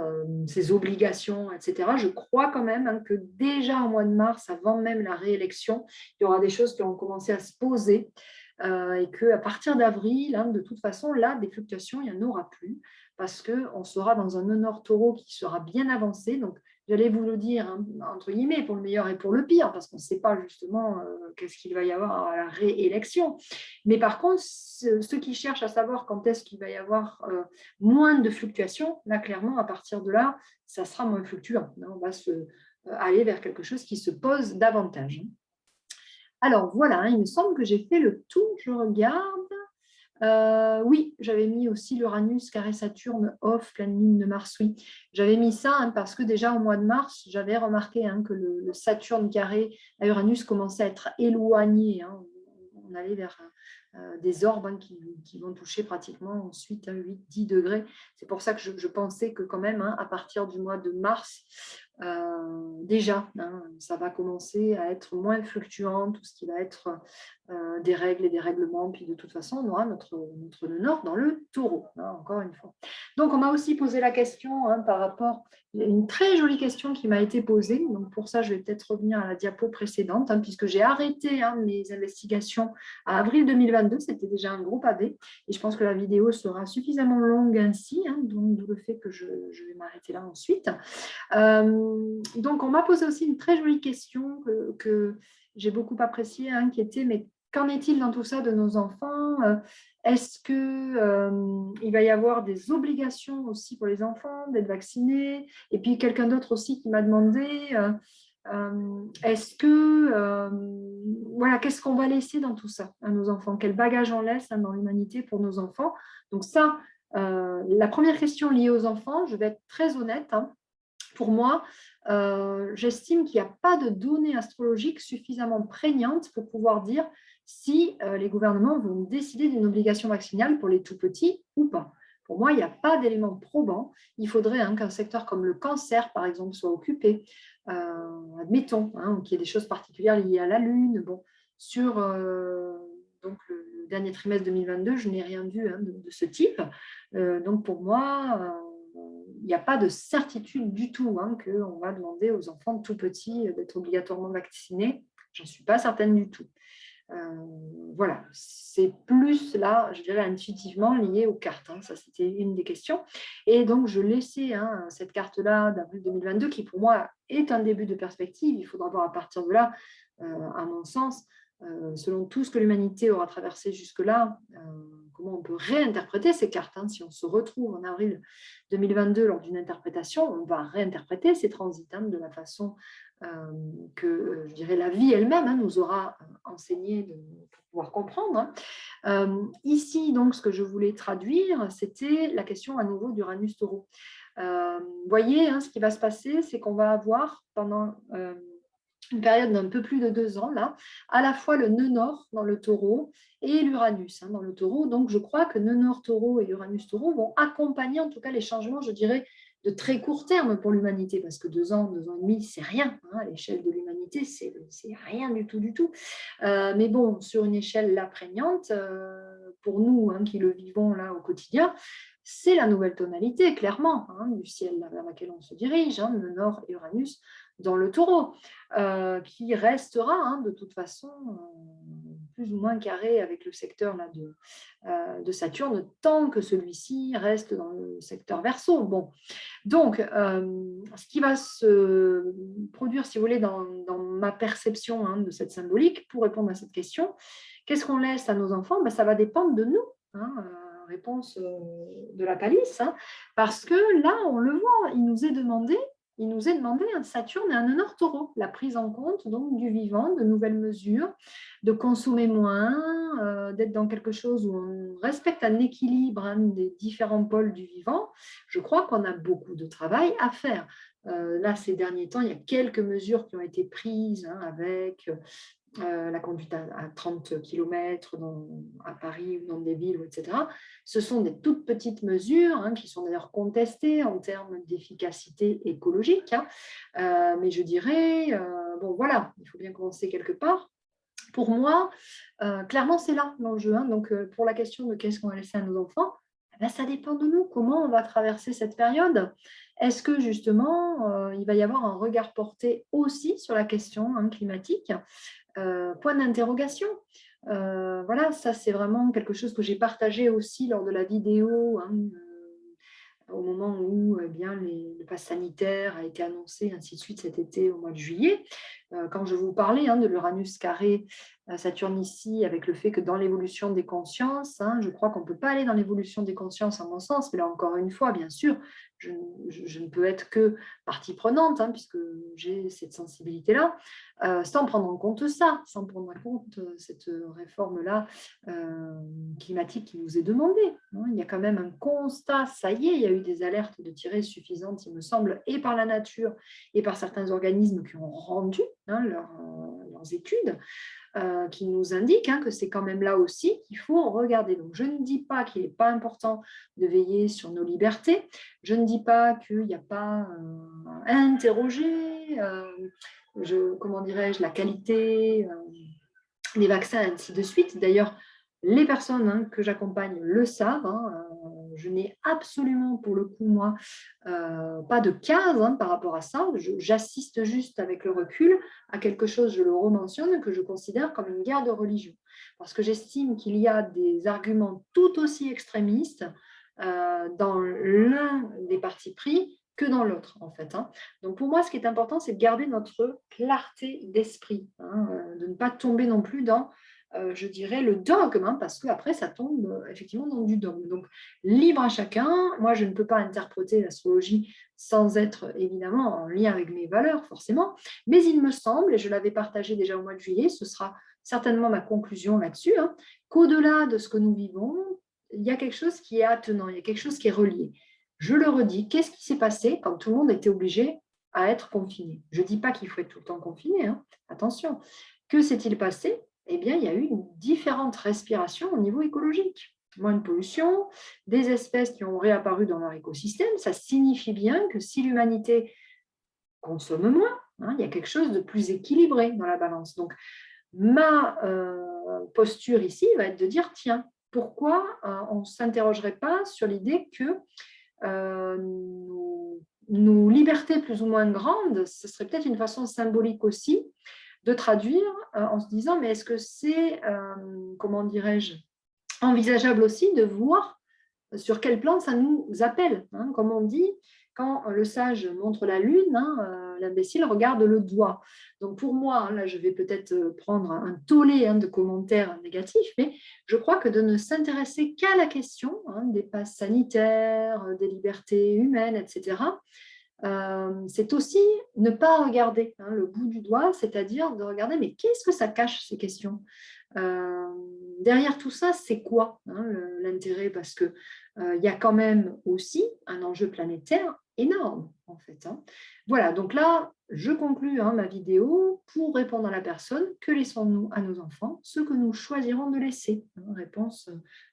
ces obligations, etc. Je crois quand même que déjà au mois de mars, avant même la réélection, il y aura des choses qui ont commencé à se poser et qu'à partir d'avril, de toute façon, là, des fluctuations, il n'y en aura plus parce qu'on sera dans un nœud nord taureau qui sera bien avancé. Donc, j'allais vous le dire, entre guillemets, pour le meilleur et pour le pire, parce qu'on ne sait pas justement qu'est-ce qu'il va y avoir à la réélection. Mais par contre, ceux qui cherchent à savoir quand est-ce qu'il va y avoir moins de fluctuations, là, clairement, à partir de là, ça sera moins fluctuant. On va aller vers quelque chose qui se pose davantage. Alors, voilà, il me semble que j'ai fait le tour. Je regarde. Oui, j'avais mis aussi l'Uranus carré Saturne off, pleine lune de Mars, oui. J'avais mis ça parce que déjà au mois de mars, j'avais remarqué que le Saturne carré à Uranus commençait à être éloigné. On allait vers des orbes qui vont toucher pratiquement ensuite 8-10 degrés. C'est pour ça que je pensais que quand même, à partir du mois de mars, déjà, ça va commencer à être moins fluctuant, tout ce qui va être des règles et des règlements. Puis de toute façon, on aura notre nœud nord dans le taureau, encore une fois. Donc, on m'a aussi posé la question par rapport, une très jolie question qui m'a été posée. Donc, pour ça, je vais peut-être revenir à la diapo précédente, puisque j'ai arrêté mes investigations à avril 2022. C'était déjà un gros pavé. Et je pense que la vidéo sera suffisamment longue ainsi, donc d'où le fait que je vais m'arrêter là ensuite. Donc, on m'a posé aussi une très jolie question que j'ai beaucoup appréciée, qui était, mais qu'en est-il dans tout ça de nos enfants? Est-ce qu'il va y avoir des obligations aussi pour les enfants d'être vaccinés? Et puis, quelqu'un d'autre aussi qui m'a demandé, est-ce que, voilà, qu'est-ce qu'on va laisser dans tout ça à nos enfants? Quel bagage on laisse dans l'humanité pour nos enfants? Donc ça, la première question liée aux enfants, je vais être très honnête, pour moi, j'estime qu'il n'y a pas de données astrologiques suffisamment prégnantes pour pouvoir dire si les gouvernements vont décider d'une obligation vaccinale pour les tout-petits ou pas. Pour moi, il n'y a pas d'éléments probants. Il faudrait qu'un secteur comme le cancer, par exemple, soit occupé. Admettons qu'il y ait des choses particulières liées à la Lune. Bon, sur donc le dernier trimestre 2022, je n'ai rien vu de ce type. Donc, pour moi, il n'y a pas de certitude du tout qu'on va demander aux enfants tout petits d'être obligatoirement vaccinés. Je n'en suis pas certaine du tout. Voilà, c'est plus là, je dirais intuitivement lié aux cartes. Ça, c'était une des questions. Et donc, je laissais cette carte-là d'avril 2022 qui, pour moi, est un début de perspective. Il faudra voir à partir de là, à mon sens, selon tout ce que l'humanité aura traversé jusque-là, comment on peut réinterpréter ces cartes. Si on se retrouve en avril 2022 lors d'une interprétation, on va réinterpréter ces transits de la façon que, je dirais, la vie elle-même nous aura enseigné pour pouvoir comprendre. Ici, donc, ce que je voulais traduire, c'était la question à nouveau d'Uranus Taureau. Vous voyez, ce qui va se passer, c'est qu'on va avoir pendant une période d'un peu plus de 2 ans, là, à la fois le nœud nord dans le taureau et l'Uranus dans le taureau. Donc, je crois que nœud nord taureau et Uranus taureau vont accompagner en tout cas les changements, je dirais, de très court terme pour l'humanité, parce que 2 ans et demi, c'est rien. À l'échelle de l'humanité, c'est rien du tout, du tout. Mais bon, sur une échelle là prégnante, pour nous qui le vivons là au quotidien, c'est la nouvelle tonalité, clairement, du ciel vers laquelle on se dirige, le nord et Uranus dans le taureau, qui restera de toute façon plus ou moins carré avec le secteur là, de Saturne, tant que celui-ci reste dans le secteur Verseau. Bon. Donc, ce qui va se produire, si vous voulez, dans ma perception de cette symbolique, pour répondre à cette question, qu'est-ce qu'on laisse à nos enfants? Ça va dépendre de nous. Réponse de la palisse, parce que là, on le voit, il nous est demandé un Saturne et un nœud nord taureau, la prise en compte donc du vivant, de nouvelles mesures, de consommer moins, d'être dans quelque chose où on respecte un équilibre des différents pôles du vivant. Je crois qu'on a beaucoup de travail à faire. Là, ces derniers temps, il y a quelques mesures qui ont été prises avec la conduite à 30 km à Paris ou dans des villes, etc. Ce sont des toutes petites mesures hein, qui sont d'ailleurs contestées en termes d'efficacité écologique. Hein. Mais je dirais, bon voilà, il faut bien commencer quelque part. Pour moi, clairement, c'est là l'enjeu. Hein. Donc, pour la question de qu'est-ce qu'on va laisser à nos enfants, eh ben, ça dépend de nous. Comment on va traverser cette période? Est-ce que justement, il va y avoir un regard porté aussi sur la question hein, climatique? Point d'interrogation. Voilà, ça c'est vraiment quelque chose que j'ai partagé aussi lors de la vidéo hein, au moment où eh bien, le pass sanitaire a été annoncé, ainsi de suite, cet été au mois de juillet. Quand je vous parlais hein, de l'Uranus carré Saturne ici, avec le fait que dans l'évolution des consciences, hein, je crois qu'on ne peut pas aller dans l'évolution des consciences à mon sens, mais là encore une fois, bien sûr, je ne peux être que partie prenante, hein, puisque j'ai cette sensibilité-là, sans prendre en compte ça, sans prendre en compte cette réforme-là climatique qui nous est demandée. Hein. Il y a quand même un constat, ça y est, il y a eu des alertes de tirée suffisantes, il me semble, et par la nature et par certains organismes qui ont rendu hein, leurs études, qui nous indiquent hein, que c'est quand même là aussi qu'il faut regarder. Donc, je ne dis pas qu'il n'est pas important de veiller sur nos libertés, je ne dis pas qu'il n'y a pas à interroger, comment dirais-je, la qualité des vaccins, ainsi de suite. D'ailleurs, les personnes hein, que j'accompagne le savent. Hein, je n'ai absolument, pour le coup, moi, pas de case hein, par rapport à ça. J'assiste juste avec le recul à quelque chose, je le rementionne, que je considère comme une guerre de religion. Parce que j'estime qu'il y a des arguments tout aussi extrémistes dans l'un des partis pris que dans l'autre, en fait. Hein. Donc, pour moi, ce qui est important, c'est de garder notre clarté d'esprit, hein, de ne pas tomber non plus dans je dirais, le dogme, hein, parce qu'après, ça tombe effectivement dans du dogme. Donc, libre à chacun. Moi, je ne peux pas interpréter l'astrologie sans être évidemment en lien avec mes valeurs, forcément. Mais il me semble, et je l'avais partagé déjà au mois de juillet, ce sera certainement ma conclusion là-dessus, hein, qu'au-delà de ce que nous vivons, il y a quelque chose qui est attenant, il y a quelque chose qui est relié. Je le redis, qu'est-ce qui s'est passé quand tout le monde était obligé à être confiné? Je ne dis pas qu'il faut être tout le temps confiné, hein, attention. Que s'est-il passé? Eh bien, il y a eu une différente respiration au niveau écologique. Moins de pollution, des espèces qui ont réapparu dans leur écosystème. Ça signifie bien que si l'humanité consomme moins, hein, il y a quelque chose de plus équilibré dans la balance. Donc, ma posture ici va être de dire, tiens, pourquoi on ne s'interrogerait pas sur l'idée que nos libertés plus ou moins grandes, ce serait peut-être une façon symbolique aussi de traduire en se disant, mais est-ce que c'est, comment dirais-je, envisageable aussi de voir sur quel plan ça nous appelle. Hein, comme on dit, quand le sage montre la lune, hein, l'imbécile regarde le doigt. Donc pour moi, là je vais peut-être prendre un tollé hein, de commentaires négatifs, mais je crois que de ne s'intéresser qu'à la question hein, des passes sanitaires, des libertés humaines, etc., c'est aussi ne pas regarder hein, le bout du doigt, c'est-à-dire de regarder, mais qu'est-ce que ça cache ces questions derrière tout ça, c'est quoi hein, l'intérêt? Parce qu'il y a quand même aussi un enjeu planétaire énorme, en fait. Hein. Voilà, donc là, je conclus hein, ma vidéo pour répondre à la personne, que laissons-nous à nos enfants? Ce que nous choisirons de laisser. Hein, réponse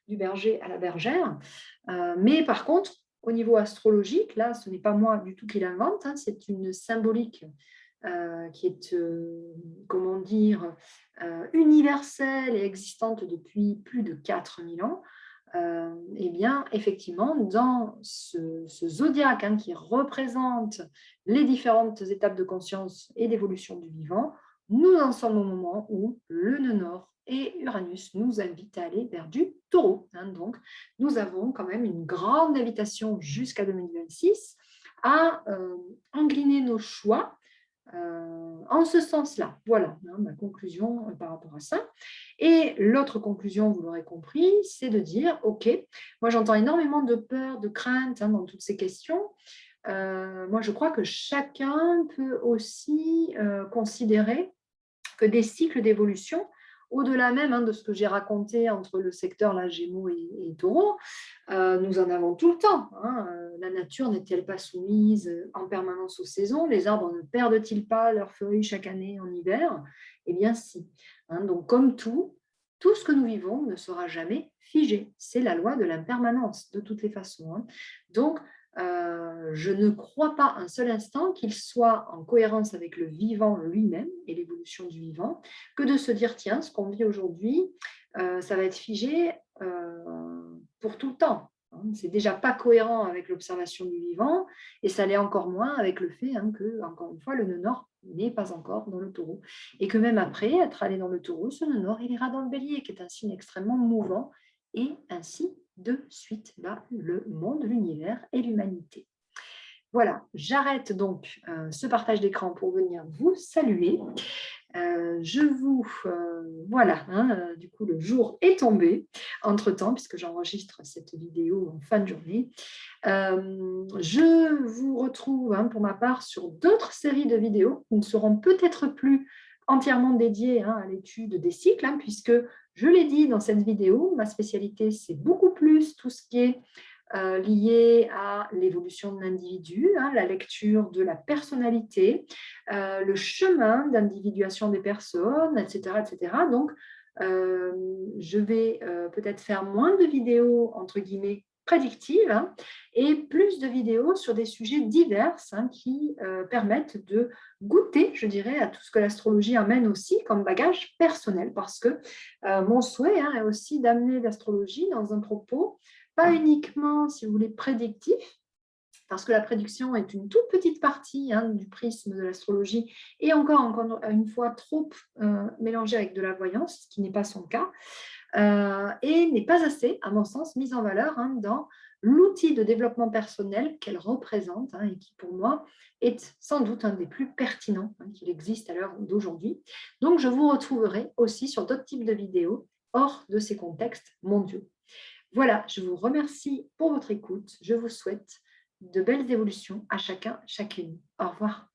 du berger à la bergère. Mais par contre, au niveau astrologique, là, ce n'est pas moi du tout qui l'invente, hein, c'est une symbolique qui est, comment dire, universelle et existante depuis plus de 4000 ans, eh bien, effectivement, dans ce zodiaque hein, qui représente les différentes étapes de conscience et d'évolution du vivant, nous en sommes au moment où le nœud nord et Uranus nous invitent à aller vers du taureau. Hein. Donc, nous avons quand même une grande invitation jusqu'à 2026 à engliner nos choix en ce sens-là. Voilà hein, ma conclusion par rapport à ça. Et l'autre conclusion, vous l'aurez compris, c'est de dire, OK, moi j'entends énormément de peur, de crainte hein, dans toutes ces questions. Moi je crois que chacun peut aussi considérer que des cycles d'évolution au-delà même de ce que j'ai raconté entre le secteur là, Gémeaux et Taureau, nous en avons tout le temps. La nature n'est-elle pas soumise en permanence aux saisons? Les arbres ne perdent-ils pas leurs feuilles chaque année en hiver? Eh bien, si. Donc, comme tout ce que nous vivons ne sera jamais figé. C'est la loi de l'impermanence, de toutes les façons. Donc, je ne crois pas un seul instant qu'il soit en cohérence avec le vivant lui-même et l'évolution du vivant, que de se dire, tiens, ce qu'on vit aujourd'hui, ça va être figé pour tout le temps. C'est déjà pas cohérent avec l'observation du vivant et ça l'est encore moins avec le fait que, encore une fois, le nœud nord n'est pas encore dans le taureau et que même après être allé dans le taureau, ce nœud nord, il ira dans le bélier, qui est un signe extrêmement mouvant et ainsi de suite, le monde, l'univers et l'humanité. Voilà, j'arrête donc ce partage d'écran pour venir vous saluer. Je vous, voilà, du coup, le jour est tombé entre-temps, puisque j'enregistre cette vidéo en fin de journée. Je vous retrouve, pour ma part, sur d'autres séries de vidéos qui ne seront peut-être plus entièrement dédiées à l'étude des cycles, puisque, je l'ai dit dans cette vidéo, ma spécialité, c'est beaucoup plus tout ce qui est lié à l'évolution de l'individu, la lecture de la personnalité, le chemin d'individuation des personnes, etc. etc. Donc, je vais peut-être faire moins de vidéos, entre guillemets, prédictives et plus de vidéos sur des sujets divers qui permettent de goûter, je dirais, à tout ce que l'astrologie amène aussi comme bagage personnel, parce que mon souhait est aussi d'amener l'astrologie dans un propos pas uniquement, si vous voulez, prédictif, parce que la prédiction est une toute petite partie du prisme de l'astrologie et encore une fois trop mélangée avec de la voyance, ce qui n'est pas son cas, et n'est pas assez, à mon sens, mise en valeur dans l'outil de développement personnel qu'elle représente et qui, pour moi, est sans doute un des plus pertinents qu'il existe à l'heure d'aujourd'hui. Donc, je vous retrouverai aussi sur d'autres types de vidéos hors de ces contextes mondiaux. Voilà, je vous remercie pour votre écoute. Je vous souhaite de belles évolutions à chacun, chacune. Au revoir.